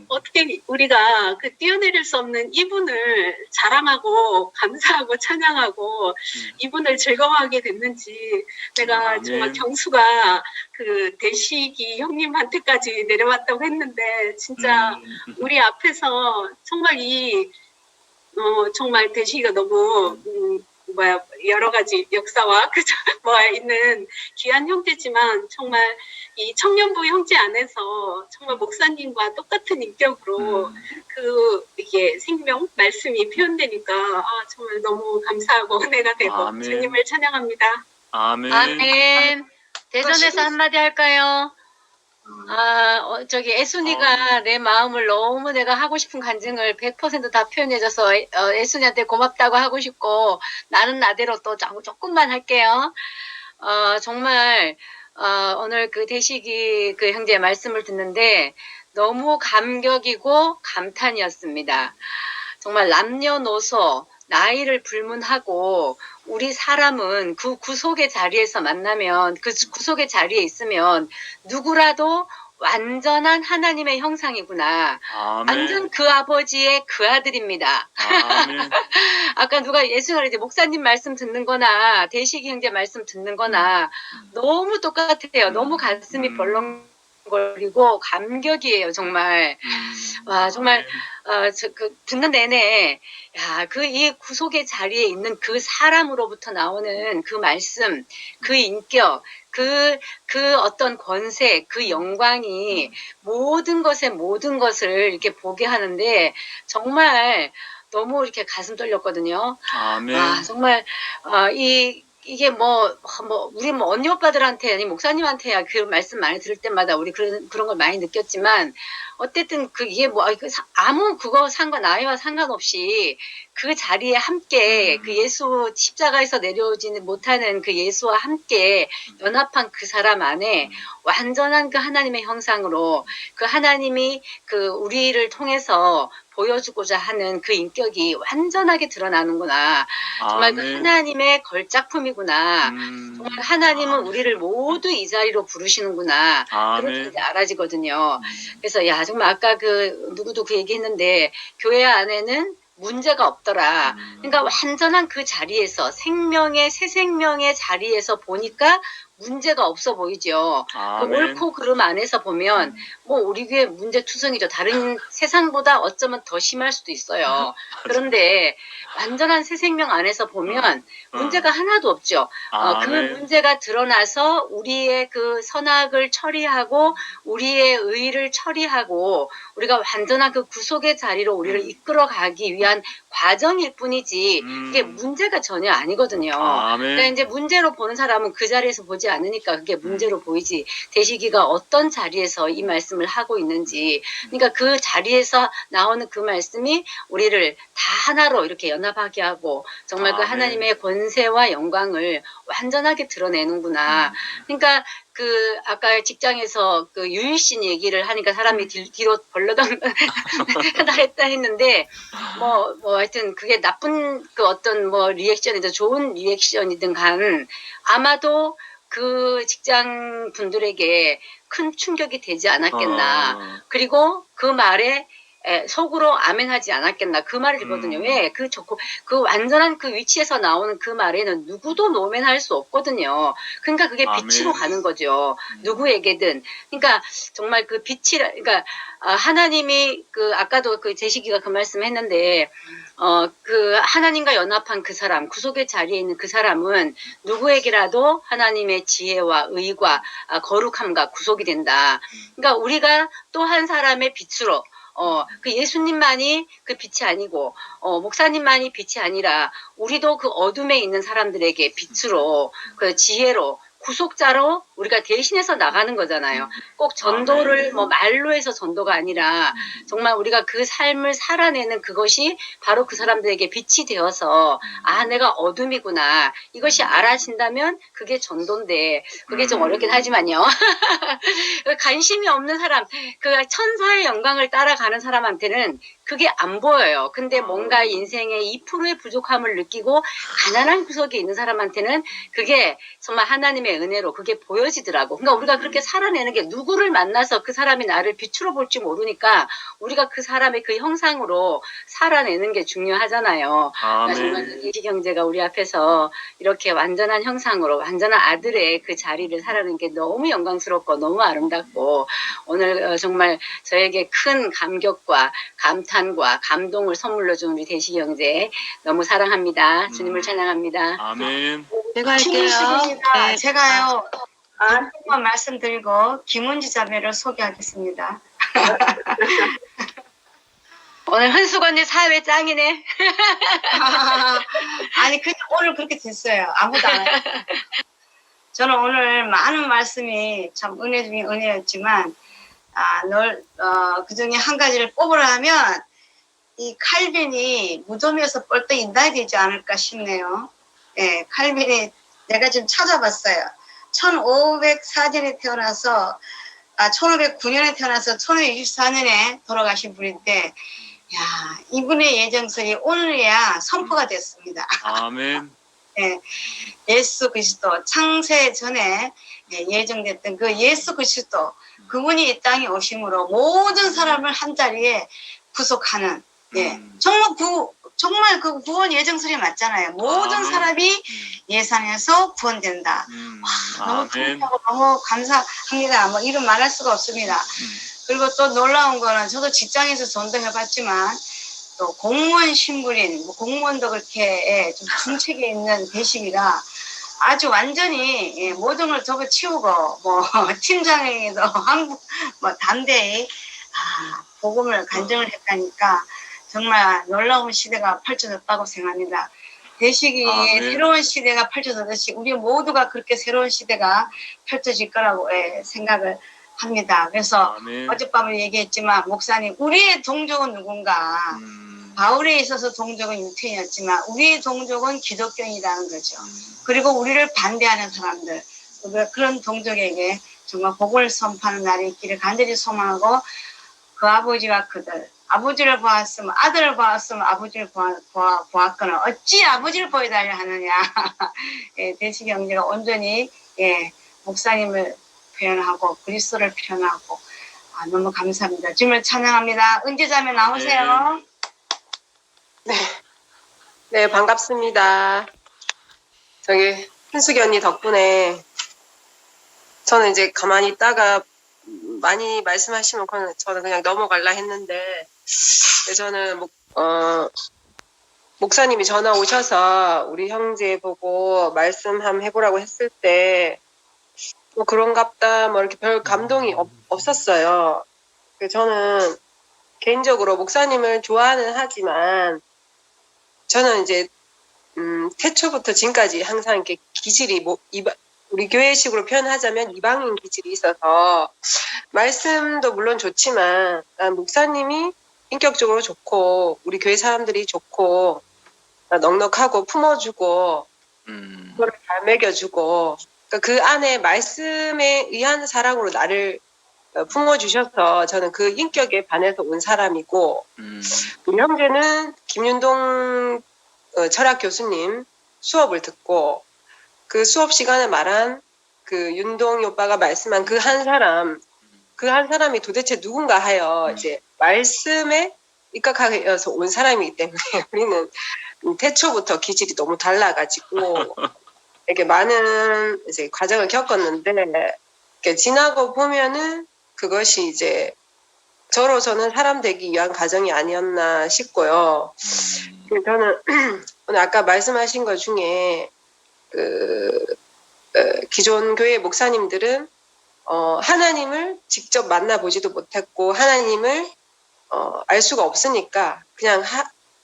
어떻게 우리가 뛰어내릴 수 없는 이분을 자랑하고 감사하고 찬양하고 이분을 즐거워하게 됐는지 내가 정말 경수가 대식이 형님한테까지 내려왔다고 했는데 진짜 우리 앞에서 정말 정말 대식이가 너무 여러 가지 역사와 있는 귀한 형제지만 정말 이 청년부 형제 안에서 정말 목사님과 똑같은 인격으로 이게 생명 말씀이 표현되니까 정말 너무 감사하고 은혜가 되고 아멘. 주님을 찬양합니다. 아멘. 아멘. 대전에서 한마디 할까요? 애순이가 내 마음을 너무 내가 하고 싶은 간증을 100% 다 표현해줘서 애순이한테 고맙다고 하고 싶고 나는 나대로 또 조금만 할게요. 정말 오늘 대식이 형제의 말씀을 듣는데 너무 감격이고 감탄이었습니다. 정말 남녀노소 나이를 불문하고 우리 사람은 그 구속의 자리에서 만나면 그 구속의 자리에 있으면 누구라도 완전한 하나님의 형상이구나. 아멘. 완전 그 아버지의 그 아들입니다. 아멘. 아까 누가 예수가 이제 목사님 말씀 듣는 거나 대식이 형제 말씀 듣는 거나 너무 똑같아요. 너무 가슴이 벌렁거리고 감격이에요, 정말. 와, 정말, 듣는 내내, 야, 이 구속의 자리에 있는 그 사람으로부터 나오는 그 말씀, 그 인격, 그 어떤 권세, 그 영광이 모든 것을 이렇게 보게 하는데, 정말 너무 이렇게 가슴 떨렸거든요. 아멘. 와, 정말, 이게 우리 언니 오빠들한테, 아니, 목사님한테야 그 말씀 많이 들을 때마다 우리 그런 걸 많이 느꼈지만, 어쨌든 그게 뭐 아무 그거 나이와 상관없이 그 자리에 함께 그 예수 십자가에서 내려오지는 못하는 그 예수와 함께 연합한 그 사람 안에 완전한 그 하나님의 형상으로 그 하나님이 그 우리를 통해서 보여주고자 하는 그 인격이 완전하게 드러나는구나. 정말 그 하나님의 걸작품이구나. 정말 하나님은 우리를 모두 이 자리로 부르시는구나. 그렇게 이제 알아지거든요. 그래서 야 정말 아까 그 누구도 그 얘기했는데 교회 안에는 문제가 없더라. 그러니까 완전한 그 자리에서 새 생명의 자리에서 보니까 문제가 없어 보이죠. 그 옳고 그름 안에서 보면 뭐 우리 교회 문제투성이죠. 다른 세상보다 어쩌면 더 심할 수도 있어요. 그런데 완전한 새 생명 안에서 보면 문제가 하나도 없죠. 그 문제가 드러나서 우리의 그 선악을 처리하고 우리의 의를 처리하고 우리가 완전한 그 구속의 자리로 우리를 이끌어가기 위한 과정일 뿐이지 그게 문제가 전혀 아니거든요. 그러니까 이제 문제로 보는 사람은 그 자리에서 보지 않으니까 그게 문제로 보이지. 대시기가 어떤 자리에서 이 말씀을 하고 있는지, 그러니까 그 자리에서 나오는 그 말씀이 우리를 다 하나로 이렇게 연합하게 하고 정말 그 하나님의 권세와 영광을 완전하게 드러내는구나. 그러니까 그 아까 직장에서 그 유일신 얘기를 하니까 사람이 뒤로 벌러덩 했다 했는데 뭐 하여튼 그게 나쁜 그 어떤 뭐 리액션이든 좋은 리액션이든 간 아마도 그 직장 분들에게 큰 충격이 되지 않았겠나. 그리고 그 말에 속으로 아멘하지 않았겠나 그 말을 들거든요. 왜? 그 완전한 그 위치에서 나오는 그 말에는 누구도 노멘할 수 없거든요. 그러니까 그게 빛으로 가는 거죠. 누구에게든. 그러니까 정말 그 그러니까 하나님이 그 아까도 그 제시기가 그 말씀했는데 그 하나님과 연합한 그 사람, 구속의 자리에 있는 그 사람은 누구에게라도 하나님의 지혜와 의와 거룩함과 구속이 된다. 그러니까 우리가 또 한 사람의 빛으로 그 예수님만이 그 빛이 아니고, 목사님만이 빛이 아니라, 우리도 그 어둠에 있는 사람들에게 빛으로, 그 지혜로, 구속자로 우리가 대신해서 나가는 거잖아요. 꼭 전도를 뭐 말로 해서 전도가 아니라 정말 우리가 그 삶을 살아내는 그것이 바로 그 사람들에게 빛이 되어서 내가 어둠이구나. 이것이 알아진다면 그게 전도인데 그게 좀 어렵긴 하지만요. 관심이 없는 사람, 그 천사의 영광을 따라가는 사람한테는 그게 안 보여요. 근데 뭔가 인생의 2%의 부족함을 느끼고 가난한 구석에 있는 사람한테는 그게 정말 하나님의 은혜로 그게 보여지더라고. 그러니까 우리가 그렇게 살아내는 게 누구를 만나서 그 사람이 나를 빛으로 볼지 모르니까 우리가 그 사람의 그 형상으로 살아내는 게 중요하잖아요. 그러니까 정말 이 경제가 우리 앞에서 이렇게 완전한 형상으로 완전한 아들의 그 자리를 살아내는 게 너무 영광스럽고 너무 아름답고 오늘 정말 저에게 큰 감격과 감탄과 감동을 선물로 준 우리 대시 형제 너무 사랑합니다. 주님을 찬양합니다. 아멘. 제가 할게요. 네, 제가요. 한번 말씀드리고 김은지 자매를 소개하겠습니다. 오늘 흔숙 언니 사회 짱이네. 아니 그냥 오늘 그렇게 됐어요. 아무도 안 해요. 저는 오늘 많은 말씀이 참 은혜 중에 은혜였지만 그 중에 한 가지를 꼽으라면 이 칼빈이 무덤에서 뻘떡인다 되지 않을까 싶네요. 예, 칼빈이 내가 지금 찾아봤어요. 1504년에 태어나서 1509년에 태어나서 1564년에 돌아가신 분인데 야, 이분의 예정설이 오늘이야 선포가 됐습니다. 아멘. 예, 예수 그리스도 창세 전에 예정됐던 그 예수 그리스도 그분이 이 땅에 오심으로 모든 사람을 한 자리에 구속하는 정말 그 구원 예정설이 맞잖아요. 모든 사람이 예산에서 구원된다. 와, 너무 감사하고 너무 감사합니다. 뭐 이런 말할 수가 없습니다. 그리고 또 놀라운 거는 저도 직장에서 전도해봤지만 또 공무원 신분인 공무원도 그렇게 좀 중책에 있는 대식이라 아주 완전히 모든 걸 접어치우고 뭐 팀장에게도 뭐 담대히 복음을 간증을 했다니까 정말 놀라운 시대가 펼쳐졌다고 생각합니다. 대식이의 새로운 시대가 펼쳐졌듯이 우리 모두가 그렇게 새로운 시대가 펼쳐질 거라고 생각을 합니다. 그래서 아멘. 어젯밤에 얘기했지만 목사님 우리의 동족은 누군가 바울에 있어서 동족은 유태인이었지만 우리의 동족은 기독교인이라는 거죠. 그리고 우리를 반대하는 사람들 그런 동족에게 정말 복을 선포하는 날이 있기를 간절히 소망하고 그 아버지와 그들 아버지를 보았으면 아들을 보았으면 아버지를 보았거나 어찌 아버지를 보여달라 하느냐. 예, 대식이 형제가 온전히 예, 목사님을 표현하고 그리스도를 표현하고 너무 감사합니다. 주님을 찬양합니다. 은지자매 나오세요. 네, 반갑습니다. 저기, 현숙이 언니 덕분에 저는 이제 가만히 있다가 많이 말씀하시면 저는 그냥 넘어갈라 했는데, 저는, 목사님이 전화 오셔서 우리 형제 보고 말씀 한번 해보라고 했을 때, 뭐 그런갑다, 뭐 이렇게 별 감동이 없었어요. 저는 개인적으로 목사님을 좋아는 하지만, 저는 이제 태초부터 지금까지 항상 이렇게 기질이 우리 교회식으로 표현하자면 이방인 기질이 있어서 말씀도 물론 좋지만 목사님이 인격적으로 좋고 우리 교회 사람들이 좋고 넉넉하고 품어주고 그거를 잘 먹여주고 그러니까 그 안에 말씀에 의한 사랑으로 나를 품어주셔서 저는 그 인격에 반해서 온 사람이고 우리 형제는 김윤동 철학 교수님 수업을 듣고 그 수업 시간에 말한 그 윤동이 오빠가 말씀한 그 한 사람이 도대체 누군가 하여 이제 말씀에 입각하여서 온 사람이기 때문에 우리는 태초부터 기질이 너무 달라가지고 이렇게 많은 이제 과정을 겪었는데 이렇게 지나고 보면은 그것이 이제 저로서는 사람 되기 위한 과정이 아니었나 싶고요. 저는 오늘 아까 말씀하신 것 중에 기존 교회 목사님들은 하나님을 직접 만나보지도 못했고 하나님을 알 수가 없으니까 그냥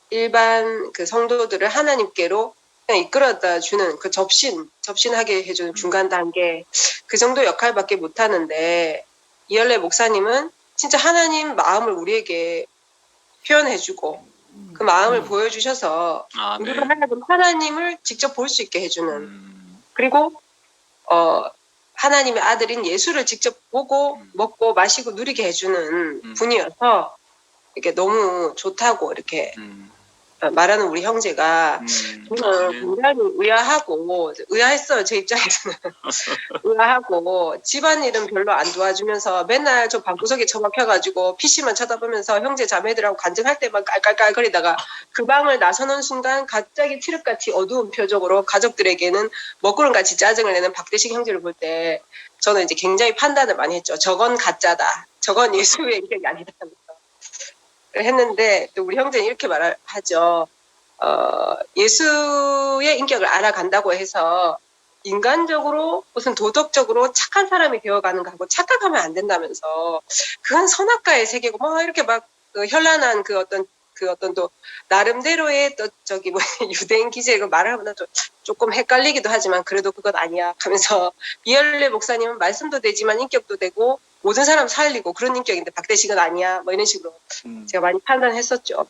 일반 그 성도들을 하나님께로 그냥 이끌어다 주는 그 접신하게 해주는 중간 단계 그 정도 역할밖에 못하는데 이열래 목사님은 진짜 하나님 마음을 우리에게 표현해주고 그 마음을 보여주셔서 우리가 하나님을 직접 볼 수 있게 해주는 그리고 하나님의 아들인 예수를 직접 보고 먹고 마시고 누리게 해주는 분이어서 이렇게 너무 좋다고 이렇게 말하는 우리 형제가 저는 굉장히 의아했어요. 제 입장에서는 의아하고 집안일은 별로 안 도와주면서 맨날 저 방구석에 처박혀가지고 PC만 쳐다보면서 형제 자매들하고 간증할 때만 깔깔깔거리다가 그 방을 나서는 순간 갑자기 칠흑같이 어두운 표정으로 가족들에게는 먹구름같이 짜증을 내는 박대식 형제를 볼 때 저는 이제 굉장히 판단을 많이 했죠. 저건 가짜다. 저건 예수의 인격이 아니다. 했는데 또 우리 형제는 이렇게 말하죠. 예수의 인격을 알아간다고 해서 인간적으로 무슨 도덕적으로 착한 사람이 되어가는 거하고 착각하면 안 된다면서 그건 선악과의 세계고 뭐 이렇게 막 현란한 그 어떤 또 나름대로의 또 저기 뭐 유대인 기질을 말하면 조금 헷갈리기도 하지만 그래도 그건 아니야 하면서 이열래 목사님은 말씀도 되지만 인격도 되고 모든 사람 살리고 그런 인격인데 박대식은 아니야 뭐 이런 식으로 제가 많이 판단했었죠.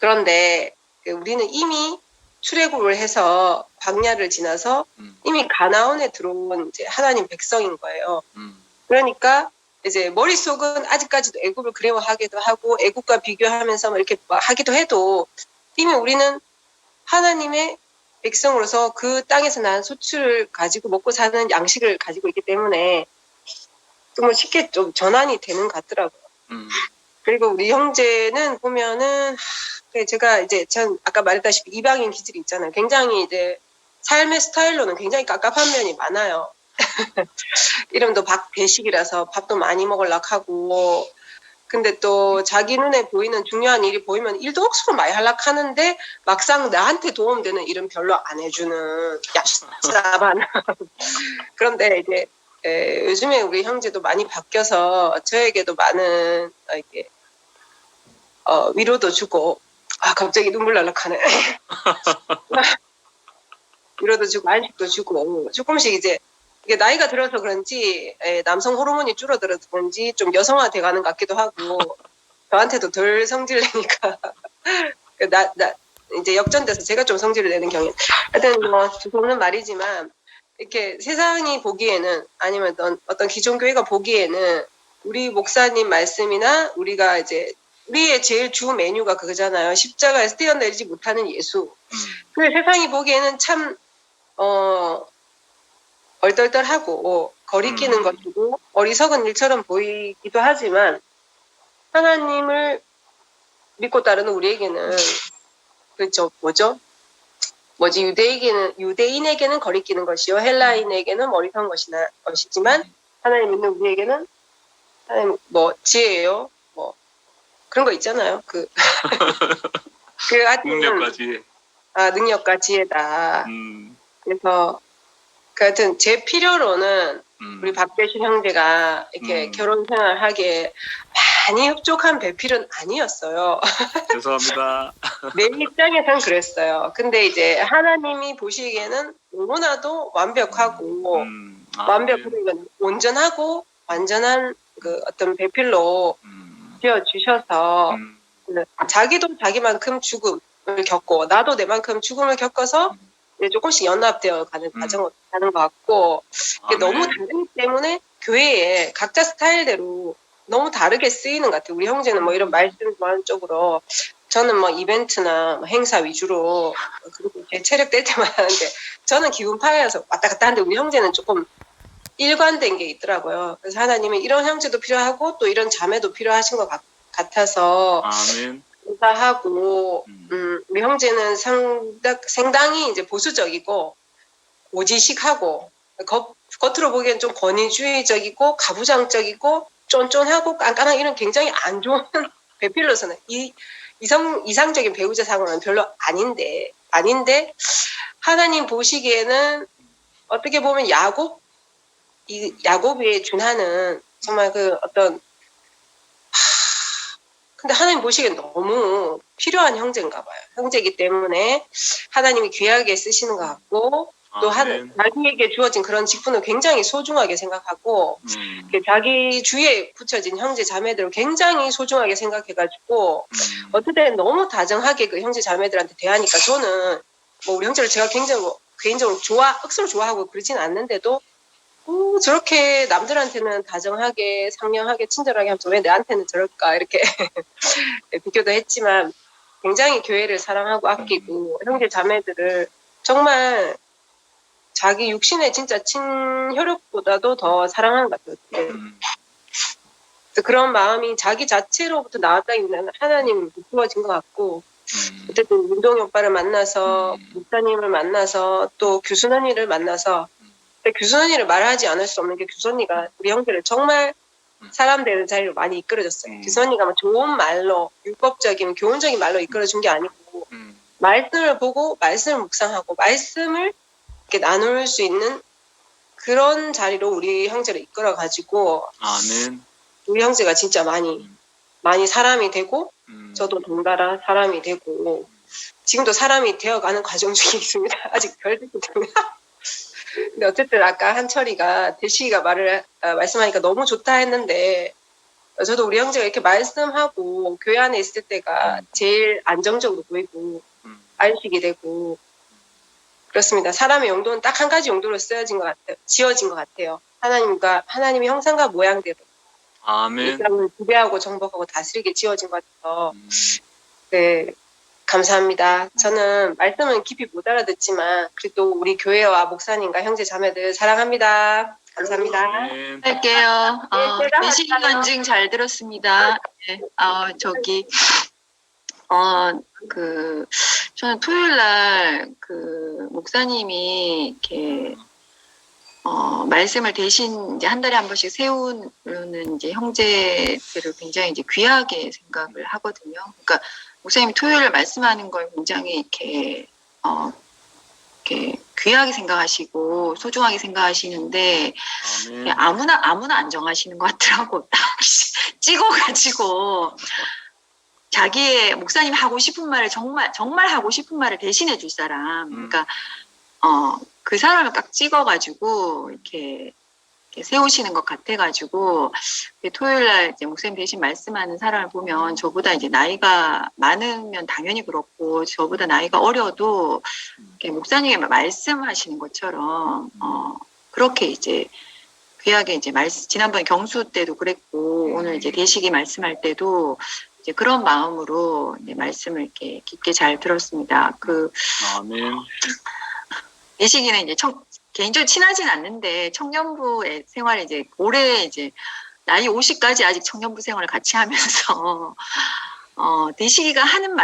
그런데 우리는 이미 출애굽을 해서 광야를 지나서 이미 가나안에 들어온 이제 하나님 백성인 거예요. 그러니까 이제 머릿속은 아직까지도 애굽을 그리워하기도 하고 애굽과 비교하면서 뭐 이렇게 하기도 해도 이미 우리는 하나님의 백성으로서 그 땅에서 난 소출을 가지고 먹고 사는 양식을 가지고 있기 때문에 좀 쉽게 좀 전환이 되는 것 같더라고요. 그리고 우리 형제는 보면은 제가 이제 전 아까 말했다시피 이방인 기질이 있잖아요. 굉장히 이제 삶의 스타일로는 굉장히 깝깝한 면이 많아요. 이름도 박배식이라서 밥도 많이 먹으려고 하고 근데 또 자기 눈에 보이는 중요한 일이 보이면 일도 억수로 많이 하려고 하는데 막상 나한테 도움되는 일은 별로 안 해주는 얍삽한 그런데 이제 요즘에 우리 형제도 많이 바뀌어서 저에게도 많은 이렇게 위로도 주고 갑자기 눈물 날락하네. 위로도 주고 안식도 주고 조금씩 이제 이게 나이가 들어서 그런지 남성 호르몬이 줄어들어서 그런지 좀 여성화돼 가는 것 같기도 하고 저한테도 덜 성질 내니까 나 이제 역전돼서 제가 좀 성질을 내는 경향. 하여튼 뭐 두서없는 말이지만 이렇게 세상이 보기에는 아니면 어떤 기존 교회가 보기에는 우리 목사님 말씀이나 우리가 이제 우리의 제일 주 메뉴가 그거잖아요. 십자가에서 뛰어내리지 못하는 예수. 그 세상이 보기에는 참 얼떨떨하고 거리끼는 것이고 어리석은 일처럼 보이기도 하지만 하나님을 믿고 따르는 우리에게는 그렇죠. 뭐지 유대인에게는 거리끼는 것이요 헬라인에게는 어리석은 것이지만 하나님 믿는 우리에게는 하나님 뭐 지혜예요. 뭐 그런 거 있잖아요. 그 능력과 지혜. 능력과 지혜다. 그래서 하여튼 제 필요로는 우리 박대신 형제가 이렇게 결혼 생활하기에 많이 흡족한 배필은 아니었어요. 죄송합니다. 내 입장에선 그랬어요. 근데 이제 하나님이 보시기에는 너무나도 완벽하고 완벽하고 온전하고 완전한 그 어떤 배필로 지어주셔서 자기도 자기만큼 죽음을 겪고 나도 내만큼 죽음을 겪어서 이제 조금씩 연합되어 가는 과정을 가는 것 같고 너무 다르기 때문에 교회에 각자 스타일대로 너무 다르게 쓰이는 것 같아요. 우리 형제는 뭐 이런 말씀 좋아하는 쪽으로 저는 뭐 이벤트나 뭐 행사 위주로 그리고 제 체력 뗄 때만 하는데 저는 기운파여서 왔다 갔다 하는데 우리 형제는 조금 일관된 게 있더라고요. 그래서 하나님은 이런 형제도 필요하고 또 이런 자매도 필요하신 것 같아서 아멘. 인사하고 우리 형제는 상당히 이제 보수적이고 고지식하고 겉으로 보기엔 좀 권위주의적이고 가부장적이고 쫀쫀하고 깐깐한 이런 굉장히 안 좋은 배필로서는 이상적인 배우자상으로는 별로 아닌데 하나님 보시기에는 어떻게 보면 야곱에 준하는 정말 그 어떤 근데 하나님 보시기엔 너무 필요한 형제인가 봐요. 형제이기 때문에 하나님이 귀하게 쓰시는 것 같고 또 자기에게 주어진 그런 직분을 굉장히 소중하게 생각하고 자기 주위에 붙여진 형제 자매들을 굉장히 소중하게 생각해가지고 어쨌든 너무 다정하게 그 형제 자매들한테 대하니까 저는 뭐 우리 형제를 제가 굉장히 개인적으로 억수로 좋아하고 그러진 않는데도 저렇게 남들한테는 다정하게 상냥하게 친절하게 하면서 왜 내한테는 저럴까 이렇게 비교도 했지만 굉장히 교회를 사랑하고 아끼고 형제 자매들을 정말 자기 육신의 진짜 친혈육보다도 더 사랑하는 것 같아요. 그래서 그런 마음이 자기 자체로부터 나왔다기보다는 하나님을 부어진 것 같고 어쨌든 윤동이 오빠를 만나서 목사님을 만나서 또 규순 언니를 만나서 규순 언니를 말하지 않을 수 없는 게 규순 언니가 우리 형제를 정말 사람 되는 자리로 많이 이끌어줬어요. 규순 언니가 막 좋은 말로 율법적인 교훈적인 말로 이끌어준 게 아니고 말씀을 보고 말씀을 묵상하고 말씀을 이렇게 나눌 수 있는 그런 자리로 우리 형제를 이끌어가지고 아멘. 우리 형제가 진짜 많이 사람이 되고 저도 동달아 사람이 되고 지금도 사람이 되어가는 과정 중에 있습니다. 아직 별 듣기 때문에. 근데 어쨌든 아까 한철이가 대식이가 말씀하니까 너무 좋다 했는데 저도 우리 형제가 이렇게 말씀하고 교회 안에 있을 때가 제일 안정적으로 보이고 안식이 되고 그렇습니다. 사람의 용도는 딱 한 가지 용도로 쓰여진 것 같아요. 지어진 것 같아요. 하나님의 형상과 모양대로 아멘. 이 땅을 지배하고 정복하고 다스리게 지어진 것 같아서 네. 감사합니다. 저는 말씀은 깊이 못 알아듣지만 그래도 우리 교회와 목사님과 형제 자매들 사랑합니다. 감사합니다. 할게요. 제가 대식 간증 잘 들었습니다. 네. 저는 토요일 날 목사님이 이렇게 말씀을 대신 이제 한 달에 한 번씩 세우는 이제 형제들을 굉장히 이제 귀하게 생각을 하거든요. 그러니까 목사님이 토요일에 말씀하는 걸 굉장히 이렇게 귀하게 생각하시고 소중하게 생각하시는데 아무나 안 정하시는 것 같더라고. 딱 찍어가지고 자기의 목사님 하고 싶은 말을 정말 하고 싶은 말을 대신해 줄 사람. 그러니까 그 사람을 딱 찍어가지고 이렇게 세우시는 것 같아가지고 토요일 날 이제 목사님 대신 말씀하는 사람을 보면 저보다 이제 나이가 많으면 당연히 그렇고 저보다 나이가 어려도 이렇게 목사님이 말씀하시는 것처럼 그렇게 이제 귀하게 이제 지난번 경수 때도 그랬고 오늘 이제 대식이 말씀할 때도 이제 그런 마음으로 이제 말씀을 이렇게 깊게 잘 들었습니다. 아멘. 대식이는 이제 개인적으로 친하진 않는데 청년부의 생활을 이제 올해 이제 나이 50까지 아직 청년부 생활을 같이 하면서 대식이가 하는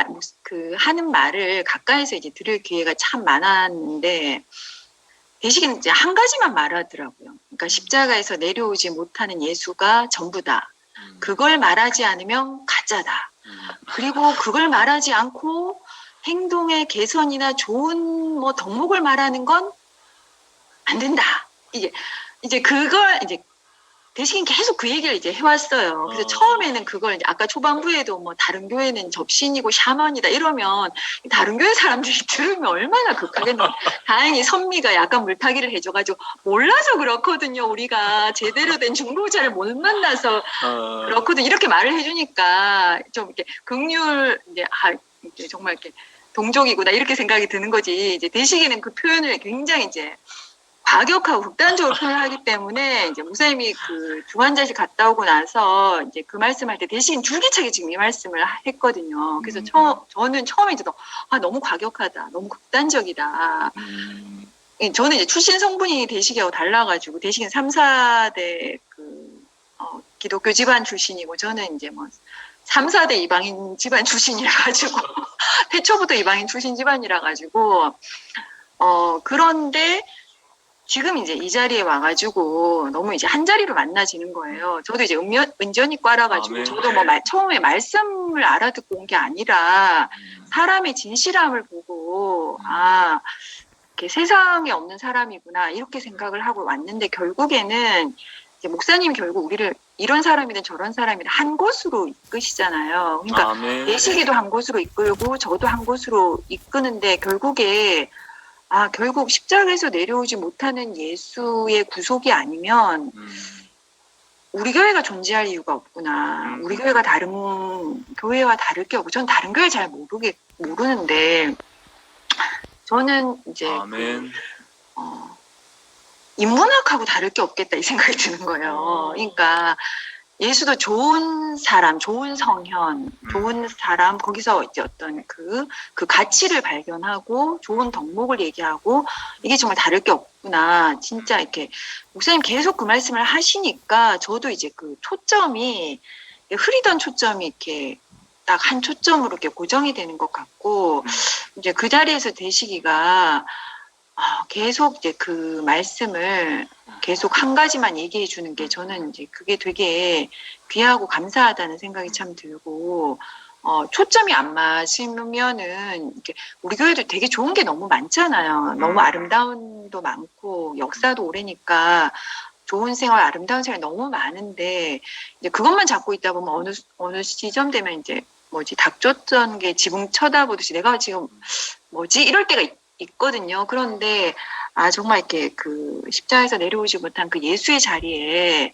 말을 가까이서 이제 들을 기회가 참 많았는데 대식이는 이제 한 가지만 말하더라고요. 그러니까 십자가에서 내려오지 못하는 예수가 전부다. 그걸 말하지 않으면 가짜다. 그리고 그걸 말하지 않고 행동의 개선이나 좋은 뭐 덕목을 말하는 건 안 된다. 이제 그걸 이제 대신 계속 그 얘기를 이제 해왔어요. 그래서 처음에는 그걸 이제 아까 초반부에도 뭐 다른 교회는 접신이고 샤먼이다 이러면 다른 교회 사람들이 들으면 얼마나 극하겠노. 다행히 선미가 약간 물타기를 해줘가지고 몰라서 그렇거든요. 우리가 제대로 된 중보자를 못 만나서 그렇거든. 이렇게 말을 해주니까 좀 이렇게 긍휼 이제 정말 이렇게 동족이구나 이렇게 생각이 드는 거지. 이제 대식이는 그 표현을 굉장히 이제 과격하고 극단적으로 표현하기 때문에 이제 목사님이 그 중환자실 갔다 오고 나서 이제 그 말씀할 때 대신 줄기차게 지금 이 말씀을 했거든요. 그래서 저는 처음에 이제 너무 과격하다, 너무 극단적이다. 저는 이제 출신 성분이 대식이하고 달라가지고 대식은 3, 4대 기독교 집안 출신이고 저는 이제 뭐 3, 4대 이방인 집안 출신이라 가지고 태초부터 이방인 출신 집안이라 가지고 그런데 지금 이제 이 자리에 와가지고 너무 이제 한 자리로 만나지는 거예요. 저도 이제 은전이과라 가지고 저도 뭐 처음에 말씀을 알아듣고 온 게 아니라 사람의 진실함을 보고 이렇게 세상에 없는 사람이구나 이렇게 생각을 하고 왔는데 결국에는 이제 목사님이 결국 우리를 이런 사람이든 저런 사람이든 한 곳으로 이끄시잖아요. 그러니까 예식이도 한 곳으로 이끌고 저도 한 곳으로 이끄는데 결국에 결국 십자가에서 내려오지 못하는 예수의 구속이 아니면 우리 교회가 존재할 이유가 없구나. 우리 교회가 다른 교회와 다를 게 없고 전 다른 교회 잘 모르는데 저는 이제 인문학하고 다를 게 없겠다 이 생각이 드는 거예요. 그러니까 예수도 좋은 사람, 좋은 성현, 좋은 사람, 거기서 이제 어떤 그 가치를 발견하고 좋은 덕목을 얘기하고 이게 정말 다를 게 없구나. 진짜 이렇게 목사님 계속 그 말씀을 하시니까 저도 이제 그 초점이 흐리던 초점이 이렇게 딱 한 초점으로 이렇게 고정이 되는 것 같고 이제 그 자리에서 대식이가 계속 이제 그 말씀을 계속 한 가지만 얘기해 주는 게 저는 이제 그게 되게 귀하고 감사하다는 생각이 참 들고 초점이 안 맞으면은 이렇게 우리 교회도 되게 좋은 게 너무 많잖아요. 너무 아름다운도 많고 역사도 오래니까 좋은 생활, 아름다운 생활 너무 많은데 이제 그것만 잡고 있다 보면 어느 시점 되면 이제 닭 쫓던 게 지붕 쳐다보듯이 내가 지금 이럴 때가 있거든요. 그런데 정말 이렇게 그 십자가에서 내려오지 못한 그 예수의 자리에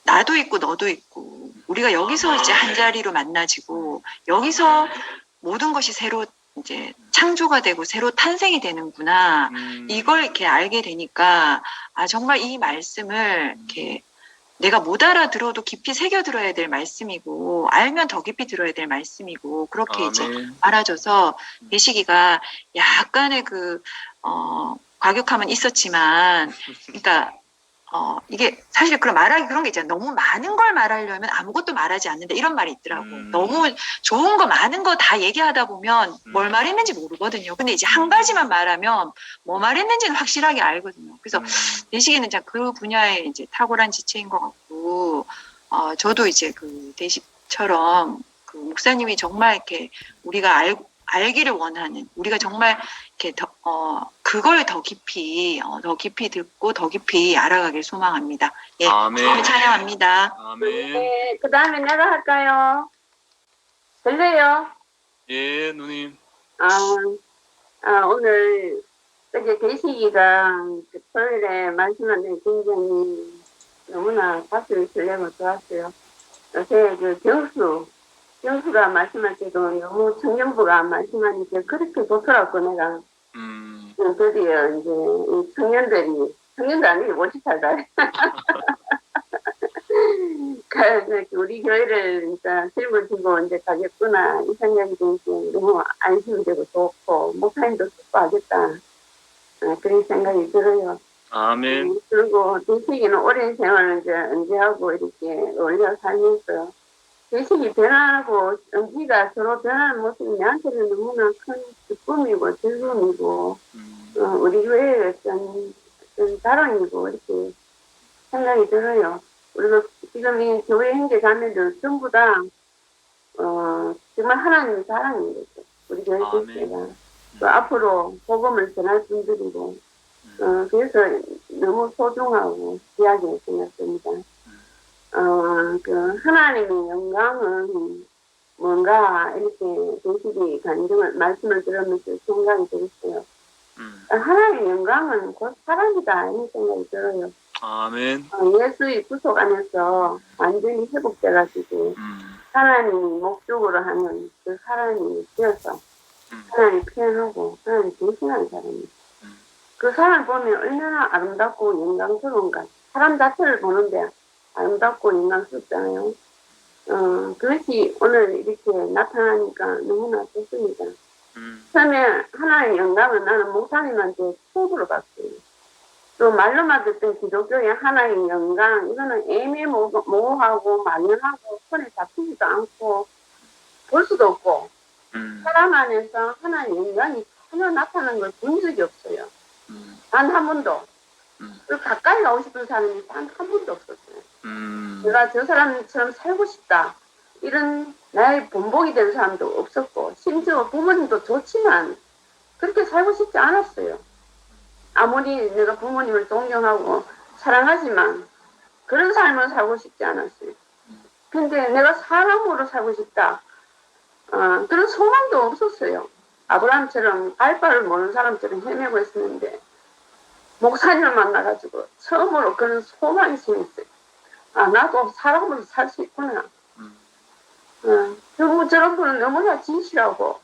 나도 있고 너도 있고 우리가 여기서 이제 한 자리로 만나지고 여기서 모든 것이 새로 이제 창조가 되고 새로 탄생이 되는구나. 이걸 이렇게 알게 되니까 정말 이 말씀을 이렇게 내가 못 알아들어도 깊이 새겨 들어야 될 말씀이고 알면 더 깊이 들어야 될 말씀이고 그렇게 이제 알아줘서 대식이가 약간의 과격함은 있었지만 그러니까 이게 사실 말하기 그런 게 있잖아요. 너무 많은 걸 말하려면 아무것도 말하지 않는다 이런 말이 있더라고. 너무 좋은 거 많은 거 다 얘기하다 보면 뭘 말했는지 모르거든요. 근데 이제 한 가지만 말하면 뭐 말했는지는 확실하게 알거든요. 그래서 대식이는 그 분야에 이제 탁월한 지체인 것 같고 저도 이제 그 대식처럼 그 목사님이 정말 이렇게 우리가 알기를 원하는 우리가 정말 이렇게 그걸 더 깊이 듣고 더 깊이 알아가길 소망합니다. 예, 아멘. 찬양합니다. 아멘. 네, 그 다음에 내가 할까요? 들려요? 예, 누님. 오늘 그게 대식이가 그 토요일에 말씀하는 굉장히 너무나 가슴이 설레고 좋았어요. 요새 그 경수가 말씀할 때도 너무 청년부가 말씀하니까 그렇게 좋더라고, 내가. 드디어 이제 이 청년도 아니고 50살다. 우리 교회를 이제 짊어지고 이제 가겠구나 이 생각이 들고 너무 안심이 되고 좋고 목사님도 축복하겠다 그런 생각이 들어요. 아멘. 그리고 대식이는 오랜 생활을 이제 은지하고 이렇게 어울려 살면서 대식이 변화하고 은지가 서로 변하는 모습이 나한테는 너무나 큰 기쁨이고 즐거움이고 우리 교회의 어떤 자랑이고 이렇게 생각이 들어요. 우리가 지금 이 교회 형제 자매들 전부 다 정말 하나님의 사랑인 거죠. 우리 교회 형제가 또 앞으로 복음을 전할 분들이고 그래서 너무 소중하고 귀하게 생각됩니다. 그 하나님의 영광은 뭔가 이렇게 대식이 간증을 말씀을 들으면서 생각이 들었어요. 하나님의 영광은 곧 사랑이다 이런 생각이 들어요. 아멘. 예수의 구속 안에서 완전히 회복돼가지고 하나님이 목적으로 하는 그 사람이 되어서 하나님 표현하고 하나님 대신하는 사람이에요. 그 사람 보면 얼마나 아름답고 영광스러운가. 사람 자체를 보는데 아름답고 영광스럽잖아요. 그것이 오늘 이렇게 나타나니까 너무나 좋습니다. 처음에 하나님의 영광은 나는 목사님한테 처음으로 봤어요. 또 말로만 듣던 기독교의 하나의 영광 이거는 애매모호하고 막연하고 손에 잡히지도 않고 볼 수도 없고 사람 안에서 하나의 영광이 전혀 나타나는 걸 본 적이 없어요. 단 한 번도. 그리고 가까이 가고 싶은 사람이 단 한 번도 없었어요. 내가 저 사람처럼 살고 싶다 이런 나의 본보기 된 사람도 없었고 심지어 부모님도 좋지만 그렇게 살고 싶지 않았어요. 아무리 내가 부모님을 존경하고 사랑하지만 그런 삶을 살고 싶지 않았어요. 근데 내가 사람으로 살고 싶다. 그런 소망도 없었어요. 아브라함처럼 알바를 모르는 사람처럼 헤매고 있었는데 목사님을 만나가지고 처음으로 그런 소망이 생겼어요. 나도 사람으로 살 수 있구나. 저런 분은 너무나 진실하고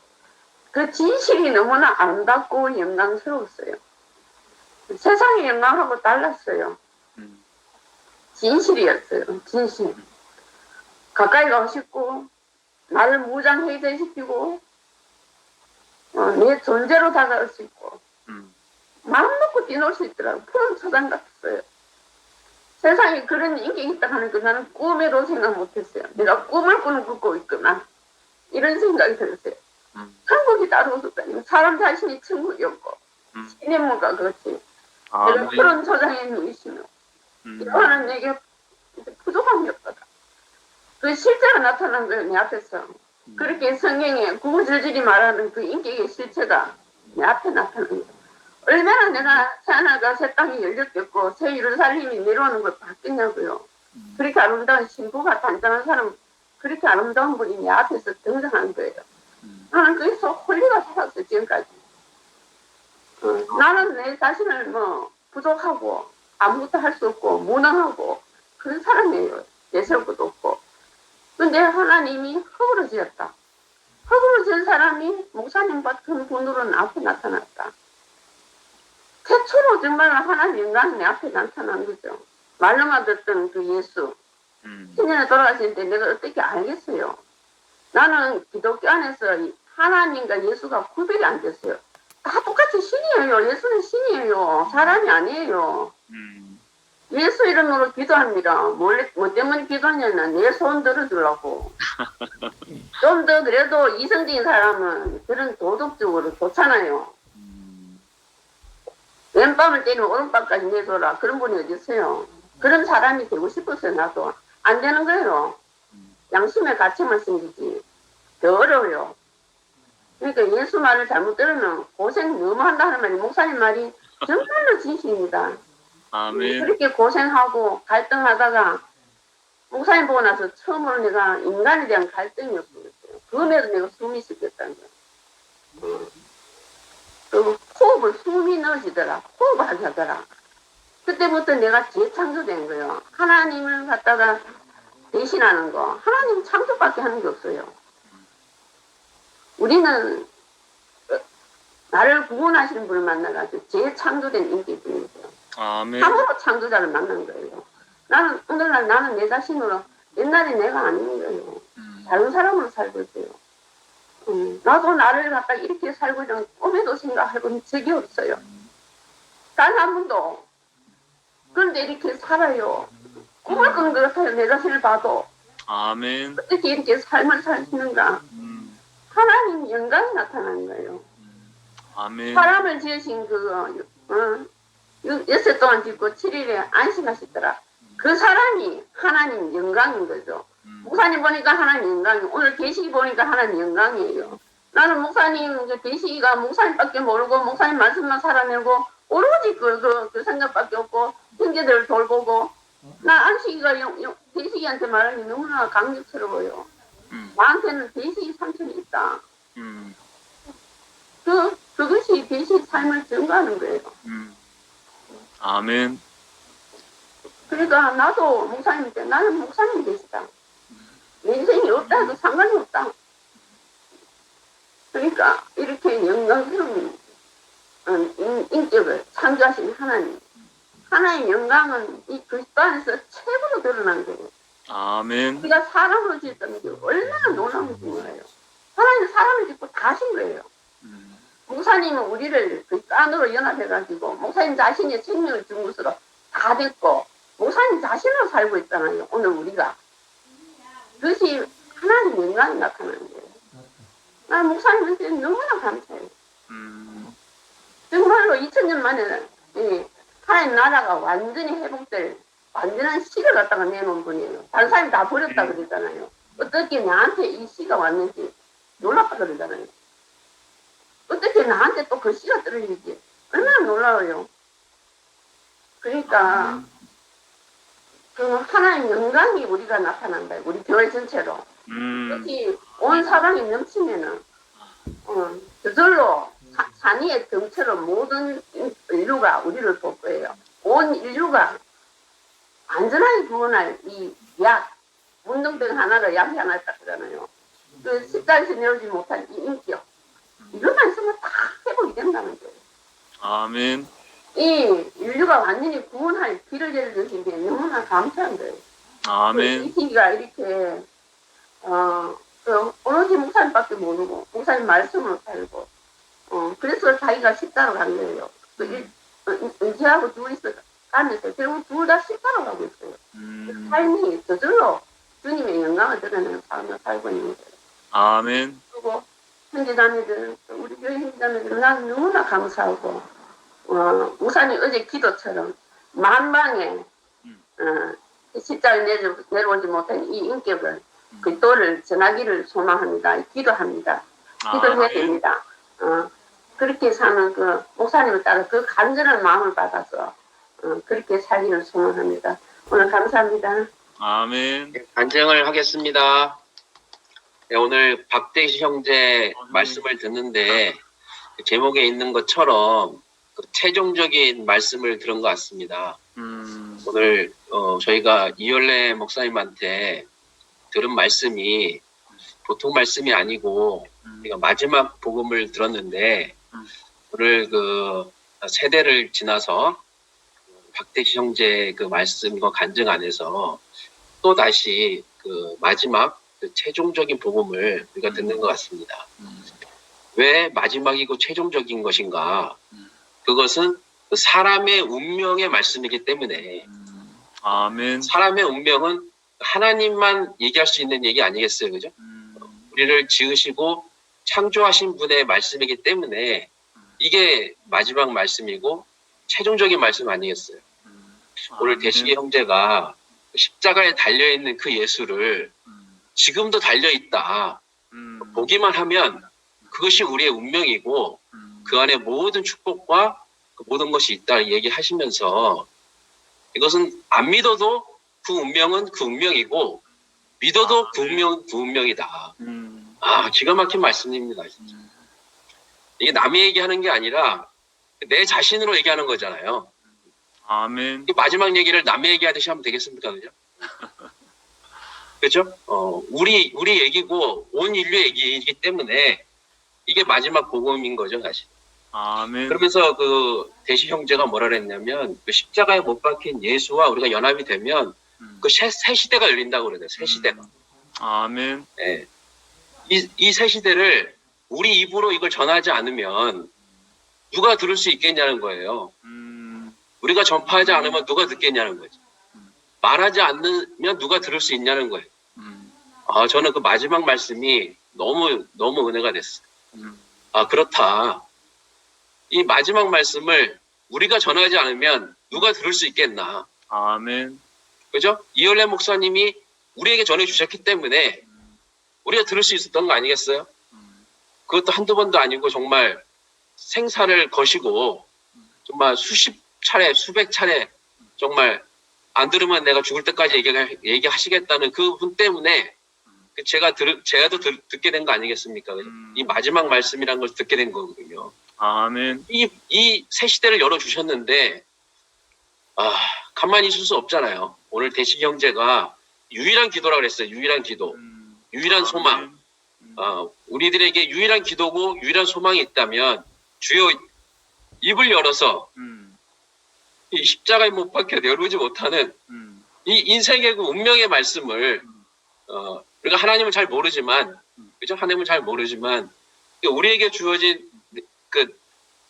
그 진실이 너무나 아름답고 영광스러웠어요. 세상의 영광하고 달랐어요. 진실이었어요. 진실. 가까이 가고 싶고 나를 무장해제시키고 내 존재로 다가갈 수 있고 마음 놓고 뛰놀 수 있더라고요. 푸른 초장 같았어요. 세상에 그런 인격이 있다 하는 거 나는 꿈에도 생각 못했어요. 내가 꿈을 꾸고 있구나. 이런 생각이 들었어요. 천국이 따로 없었다니. 사람 자신이 천국이었고 신의 문과 그렇지. 내가 그런 초장에 누이시며 이거는 내게 부족함이 없다. 그 실제로 나타난 거예요. 내 앞에서. 그렇게 성경에 구구절절히 말하는 그 인격의 실체가 내 앞에 나타난 거예요. 얼마나 내가 새하늘과 새 땅이 열렸겠고 새 예루살렘이 내려오는 걸 봤겠냐고요. 그렇게 아름다운 신부가 단단한 사람 그렇게 아름다운 분이 내 앞에서 등장한 거예요. 나는 거기서 홀리가 살았어요. 지금까지. 나는 내 자신을 뭐 부족하고 아무것도 할 수 없고 무능하고 그런 사람이에요. 내세울 것도 없고. 근데 하나님이 허물어지었다. 허물어진 사람이 목사님 같은 분으로는 앞에 나타났다. 최초로 정말 하나님 영광이 내 앞에 나타난 거죠. 말로만 듣던 그 예수. 10년에 돌아가실 때 내가 어떻게 알겠어요. 나는 기독교 안에서 하나님과 예수가 구별이 안 됐어요. 다 똑같이 신이에요. 예수는 신이에요. 사람이 아니에요. 예수 이름으로 기도합니다. 뭐 때문에 기도하냐면 내 손 들어주려고. 좀 더 그래도 이성적인 사람은 그런 도덕적으로 좋잖아요. 왼밤을 때리면 오른밤까지 내줘라. 그런 분이 어디 있어요. 그런 사람이 되고 싶었어요. 나도. 안 되는 거예요. 양심의 가책만 생기지. 더 어려워요. 그러니까 예수 말을 잘못 들으면 고생 너무 한다는 말이 목사님 말이 정말로 진실입니다. 아멘. 그렇게 고생하고 갈등하다가 목사님 보고 나서 처음으로 내가 인간에 대한 갈등이 없었어요. 그음에도 내가 숨이 섞였다는 거예요. 그리고 호흡을 숨이 넣어지더라. 호흡하게 하더라. 그때부터 내가 재창조된 거예요. 하나님을 갖다가 대신하는 거. 하나님 창조밖에 하는 게 없어요. 우리는 나를 구원하시는 분을 만나가지고 재창조된 인격이죠. 아멘. 참으로 창조자를 만난 거예요. 나는 오늘날 나는 내 자신으로 옛날에 내가 아닌 거예요. 다른 사람으로 살고 있어요. 나도 나를 갖다 이렇게 살고 있는 꿈에도 생각해본 적이 없어요. 단 한 번도. 그런데 이렇게 살아요. 꿈을 꾸는 것 같아요. 내 자신을 봐도. 아멘. 어떻게 이렇게 삶을 사시는가. 하나님 영광이 나타나는 거예요. 아멘. 사람을 지으신 여섯 동안 짓고 7일에 안식하시더라. 그 사람이 하나님 영광인 거죠. 목사님 보니까 하나님 영광이에요. 오늘 계시기 보니까 하나님 영광이에요. 나는 목사님, 계시기가 목사님밖에 모르고 목사님 말씀만 살아내고 오로지 그 생각밖에 없고 형제들을 돌보고 나 안식이가 계시기한테 말하니 너무나 감격스러워요. 나한테는 계시기 삼촌이 있다. 그것이 계시기 삶을 증거하는 거예요. 아멘. 그러니까 나도 목사님한테 나는 목사님 계시다. 내 인생이 없다 해도 상관이 없다. 그러니까 이렇게 영광스러운 인격을 창조하신 하나님. 하나님의 영광은 이 그리스도 안에서 최고로 드러난 거예요. 아멘. 우리가 사람으로 지었다는 게 얼마나 놀라운지 몰라요. 하나님은 사람을 짓고 다 하신 거예요. 목사님은 우리를 그리스도 안으로 연합해가지고 목사님 자신의 생명을 준 것으로 다 됐고 목사님 자신으로 살고 있잖아요. 오늘 우리가. 그것이 하나님 영광이 나타나는 거예요. 난 목사님한테 너무나 감사해요. 정말로 2000년 만에 하나님 나라가 완전히 회복될 완전한 씨를 갖다가 내놓은 분이에요. 다른 사람이 다 버렸다 그러잖아요. 어떻게 나한테 이 씨가 왔는지 놀랍다 그러잖아요. 어떻게 나한테 또 그 씨가 떨어지지? 얼마나 놀라워요. 그러니까 그 하나님 영광이 우리가 나타난다. 우리 교회 전체로. 특히 온 사방이 넘치면은 저절로 산 위의 등처럼 모든 인류가 우리를 볼 거예요. 온 인류가 안전하게 구원할 이 약, 문둥병 하나로 약이 하나 있다 그러잖아요. 그 십자에서 내오지 못한 이 인격. 이것만 있으면 다 회복이 된다는 거예요. 아멘. 이 인류가 완전히 구원할 길을 열어주신 게 너무나 감사한 거예요. 아멘. 이 시기가 이렇게 오로지 목사님밖에 모르고 목사님 말씀으로 살고 그래서 자기가 십자로 간 거예요. 은지하고 둘이서 가면서 결국 둘 다 십자로 가고 있어요. 그 삶이 저절로 주님의 영광을 드러내는 삶을 살고 있는 거예요. 아멘. 그리고 형제자매들, 우리 교회 형제자매들 난 너무나 감사하고 우산이 어제 기도처럼 만방에 십자를 내려오지 못한 이 인격을 그리스도를 전하기를 소망합니다. 기도합니다. 기도해야 됩니다. 그렇게 사는 그 목사님을 따라 그 간절한 마음을 받아서 그렇게 살기를 소망합니다. 오늘 감사합니다. 아멘. 간증을 하겠습니다. 네, 오늘 박대시 형제 말씀을 듣는데 제목에 있는 것처럼 최종적인 말씀을 들은 것 같습니다. 오늘 저희가 이열래 목사님한테 들은 말씀이 보통 말씀이 아니고 우리가 마지막 복음을 들었는데 오늘 그 세대를 지나서 박대시 형제 그 말씀과 간증 안에서 또 다시 그 마지막 그 최종적인 복음을 우리가 듣는 것 같습니다. 왜 마지막이고 최종적인 것인가? 그것은 그 사람의 운명의 말씀이기 때문에 아멘. 사람의 운명은 하나님만 얘기할 수 있는 얘기 아니겠어요, 그죠? 우리를 지으시고 창조하신 분의 말씀이기 때문에 이게 마지막 말씀이고 최종적인 말씀 아니겠어요? 오늘 대식이 형제가 십자가에 달려있는 그 예수를 지금도 달려있다. 보기만 하면 그것이 우리의 운명이고 그 안에 모든 축복과 그 모든 것이 있다 얘기하시면서 이것은 안 믿어도 그 운명은 그 운명이고 믿어도 그 운명은 그 운명이다. 기가 막힌 말씀입니다. 진짜. 이게 남의 얘기하는 게 아니라 내 자신으로 얘기하는 거잖아요. 아멘. 이 마지막 얘기를 남의 얘기하듯이 하면 되겠습니까? 그죠? 그죠? 우리 얘기고 온 인류 얘기이기 때문에 이게 마지막 복음인 거죠, 사실. 아멘. 그러면서 그 대시 형제가 뭐라 그랬냐면 그 십자가에 못 박힌 예수와 우리가 연합이 되면 그 새 시대가 열린다고 그러네요. 새 시대가. 아멘. 예. 이 새 시대를 우리 입으로 이걸 전하지 않으면 누가 들을 수 있겠냐는 거예요. 우리가 전파하지 않으면 누가 듣겠냐는 거죠. 말하지 않으면 누가 들을 수 있냐는 거예요. 저는 그 마지막 말씀이 너무 은혜가 됐어요. 그렇다. 이 마지막 말씀을 우리가 전하지 않으면 누가 들을 수 있겠나. 아멘. 그죠? 이열래 목사님이 우리에게 전해주셨기 때문에 우리가 들을 수 있었던 거 아니겠어요? 그것도 한두 번도 아니고 정말 생사를 거시고 정말 수십 차례, 수백 차례 정말 안 들으면 내가 죽을 때까지 얘기하시겠다는 그분 때문에 제가 듣게 된 거 아니겠습니까? 이 마지막 말씀이라는 걸 듣게 된 거거든요. 아멘. 이 새 시대를 열어주셨는데, 가만히 있을 수 없잖아요. 오늘 대식 형제가 유일한 기도라고 그랬어요. 유일한 기도. 유일한 소망. 우리들에게 유일한 기도고 유일한 소망이 있다면 주여 입을 열어서 이 십자가에 못 박혀 내려오지 못하는 이 인생의 그 운명의 말씀을 우리가 하나님을 잘 모르지만, 그죠? 하나님을 잘 모르지만 우리에게 주어진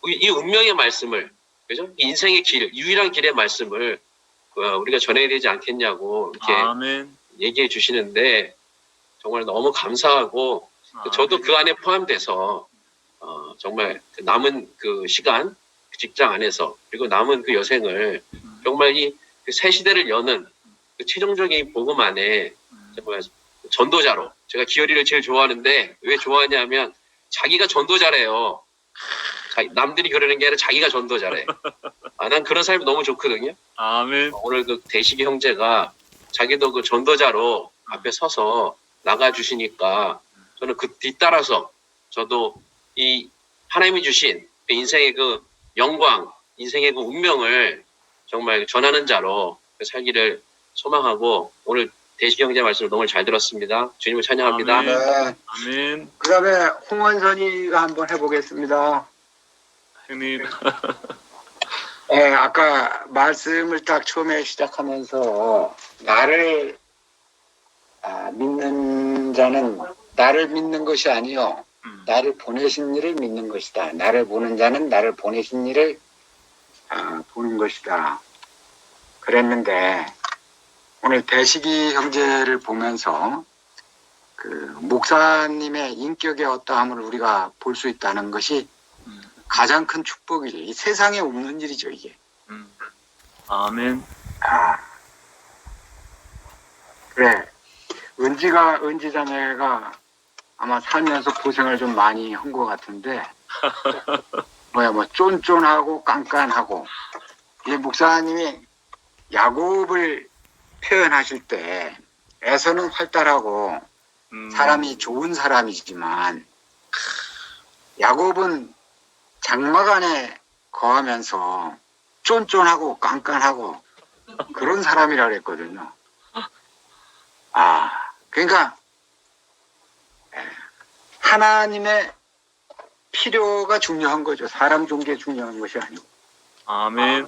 이 운명의 말씀을, 그죠? 인생의 길, 유일한 길의 말씀을 우리가 전해야 되지 않겠냐고 이렇게 아멘. 얘기해 주시는데 정말 너무 감사하고 저도 그 안에 포함돼서 정말 남은 그 시간, 그 직장 안에서 그리고 남은 그 여생을 정말 이 새 시대를 여는 그 최종적인 복음 안에 정말 전도자로, 제가 기어리를 제일 좋아하는데 왜 좋아하냐면 자기가 전도자래요. 남들이 그러는 게 아니라 자기가 전도자래. 난 그런 사람이 너무 좋거든요. 아멘. 오늘 그 대식이 형제가 자기도 그 전도자로 앞에 서서 나가주시니까 저는 그 뒤따라서 저도 이 하나님이 주신 그 인생의 그 영광, 인생의 그 운명을 정말 전하는 자로 살기를 소망하고 오늘 대식이 형제 말씀을 너무 잘 들었습니다. 주님을 찬양합니다. 아멘. 네. 아멘. 그 다음에 홍원선이가 한번 해보겠습니다. 형님. 네, 아까 말씀을 딱 처음에 시작하면서 나를 믿는 자는 나를 믿는 것이 아니요 나를 보내신 이를 믿는 것이다. 나를 보는 자는 나를 보내신 이를 보는 것이다. 그랬는데 오늘 대식이 형제를 보면서 그 목사님의 인격의 어떠함을 우리가 볼 수 있다는 것이 가장 큰 축복이죠. 이 세상에 없는 일이죠, 이게. 아멘. 그래. 은지 자매가 아마 살면서 고생을 좀 많이 한 것 같은데, 쫀쫀하고 깐깐하고, 이 목사님이 야곱을 표현하실 때, 에서는 활달하고, 사람이 좋은 사람이지만, 야곱은 장막 안에 거하면서 쫀쫀하고 깐깐하고 그런 사람이라 그랬거든요. 그러니까 하나님의 필요가 중요한 거죠. 사람 좋은 게 중요한 것이 아니고. 아멘.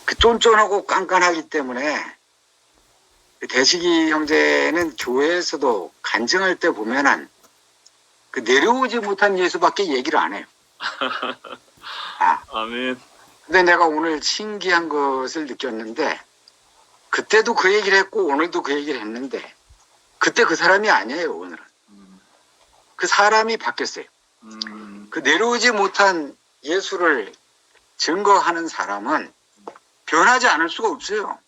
그 쫀쫀하고 깐깐하기 때문에 대식이 형제는 교회에서도 간증할 때 보면은 그 내려오지 못한 예수밖에 얘기를 안 해요. 아멘. 근데 내가 오늘 신기한 것을 느꼈는데 그때도 그 얘기를 했고 오늘도 그 얘기를 했는데 그때 그 사람이 아니에요. 오늘은 그 사람이 바뀌었어요. 그 내려오지 못한 예수를 증거하는 사람은 변하지 않을 수가 없어요.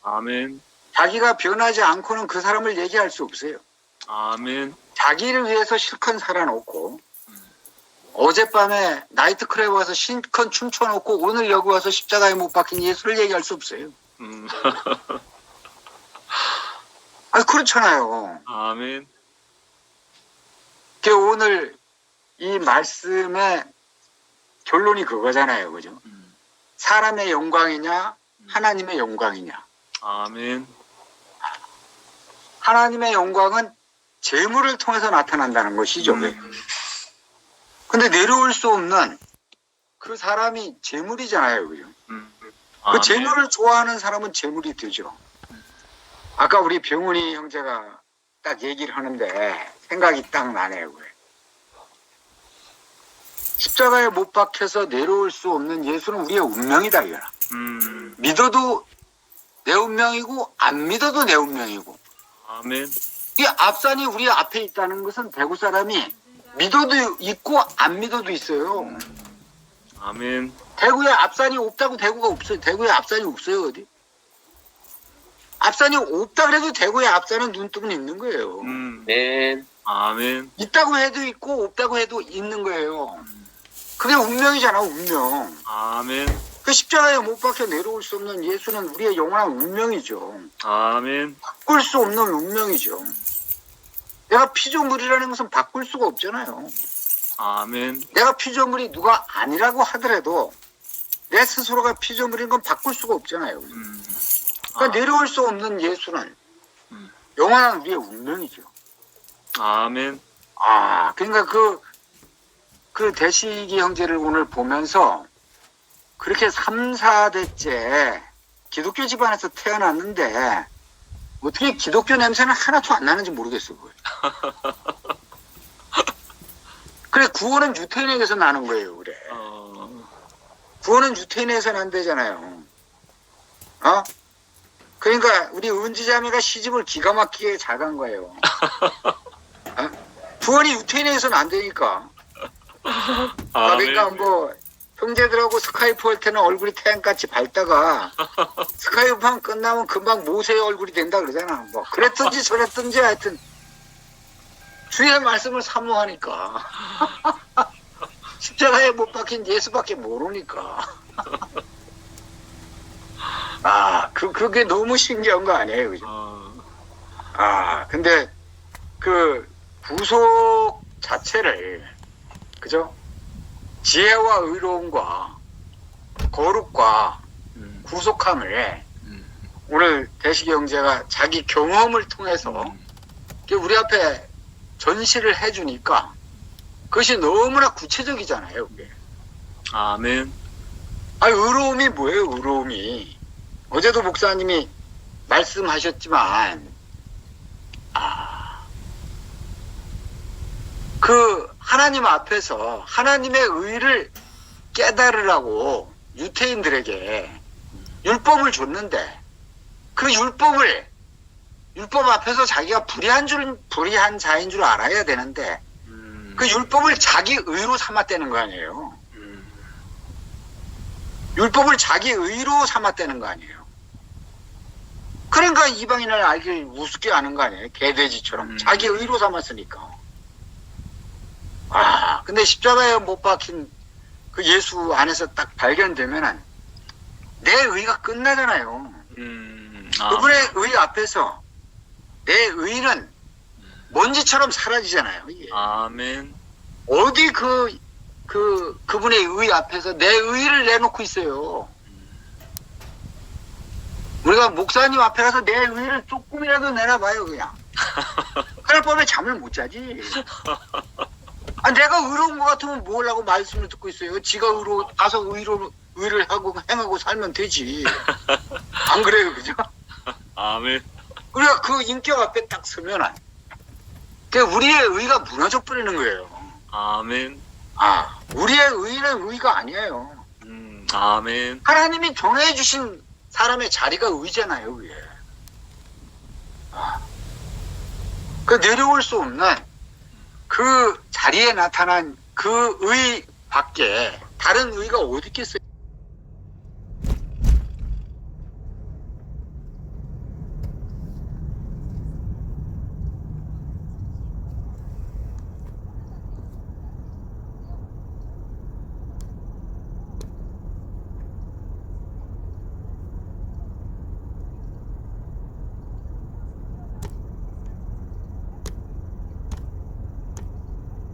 아멘. 자기가 변하지 않고는 그 사람을 얘기할 수 없어요. 아멘. 자기를 위해서 실컷 살아놓고 어젯밤에 나이트클럽에 와서 실컷 춤춰놓고 오늘 여기 와서 십자가에 못 박힌 예수를 얘기할 수 없어요. 그렇잖아요. 아멘. 오늘 이 말씀의 결론이 그거잖아요. 그죠? 사람의 영광이냐, 하나님의 영광이냐. 아멘. 하나님의 영광은 재물을 통해서 나타난다는 것이죠. 근데 내려올 수 없는 그 사람이 재물이잖아요. 그죠? 그 재물을 좋아하는 사람은 재물이 되죠. 아까 우리 병훈이 형제가 딱 얘기를 하는데 생각이 딱 나네요. 그래. 십자가에 못 박혀서 내려올 수 없는 예수는 우리의 운명이다. 이거야. 믿어도 내 운명이고 안 믿어도 내 운명이고. 아멘. 이 앞산이 우리 앞에 있다는 것은 대구 사람이 믿어도 있고 안 믿어도 있어요. 아멘. 대구에 앞산이 없다고 대구가 없어요. 대구에 앞산이 없어요. 어디? 앞산이 없다 그래도 대구에 앞산은 눈뜨면 있는 거예요. 네. 아멘. 있다고 해도 있고 없다고 해도 있는 거예요. 그게 운명이잖아. 운명. 아멘. 그 십자가에 못 박혀 내려올 수 없는 예수는 우리의 영원한 운명이죠. 아멘. 바꿀 수 없는 운명이죠. 내가 피조물이라는 것은 바꿀 수가 없잖아요. 아멘. 내가 피조물이 누가 아니라고 하더라도 내 스스로가 피조물인 건 바꿀 수가 없잖아요. 그러니까 내려올 수 없는 예수는 영원한 우리의 운명이죠. 아멘. 그러니까 그 대식이 형제를 오늘 보면서 그렇게 3, 4대째 기독교 집안에서 태어났는데 어떻게 기독교 냄새는 하나도 안 나는지 모르겠어. 그래, 구원은 유태인에게서 나는 거예요. 그래. 구원은 유태인에서 난대잖아요. 그러니까 우리 은지자매가 시집을 기가 막히게 잘 간 거예요. 구원이 유태인에서는 안 되니까. 그러니까 뭐 형제들하고 스카이프 할 때는 얼굴이 태양같이 밝다가 스카이프만 끝나면 금방 모세의 얼굴이 된다 그러잖아. 뭐 그랬든지 저랬든지 하여튼 주의 말씀을 사모하니까 십자가에 못 박힌 예수밖에 모르니까. 그게 너무 신기한 거 아니에요, 그죠? 근데 그 구속 자체를, 그죠? 지혜와 의로움과 거룩과 구속함을 오늘 대식이 형제가 자기 경험을 통해서 우리 앞에 전시를 해주니까 그것이 너무나 구체적이잖아요. 그게. 아멘. 의로움이 뭐예요? 의로움이. 어제도 목사님이 말씀하셨지만 그 하나님 앞에서 하나님의 의를 깨달으라고 유태인들에게 율법을 줬는데 그 율법 앞에서 자기가 불의한 자인 줄 알아야 되는데 그 율법을 자기 의로 삼았다는 거 아니에요. 율법을 자기 의로 삼았다는 거 아니에요. 그러니까 이방인을 알길 우습게 아는 거 아니에요. 개돼지처럼 자기 의로 삼았으니까. 근데 십자가에 못 박힌 그 예수 안에서 딱 발견되면은 내 의가 끝나잖아요. 그분의 의 앞에서 내 의는 먼지처럼 사라지잖아요. 이게. 아멘. 어디 그분의 의 앞에서 내 의를 내놓고 있어요. 우리가 목사님 앞에 가서 내 의를 조금이라도 내놔봐요, 그냥. 그날 밤에 잠을 못 자지. 내가 의로운 것 같으면 뭐 하려고 말씀을 듣고 있어요. 지가 가서 의를 하고 행하고 살면 되지. 안 그래요, 그죠? 아멘. 우리가 그 인격 앞에 딱 서면은 우리의 의가 무너져 버리는 거예요. 아멘. 우리의 의는 의가 아니에요. 아멘. 하나님이 정해주신 사람의 자리가 의잖아요, 그게. 그 내려올 수 없는 그 자리에 나타난 그 의 밖에 다른 의가 어디 있겠어요?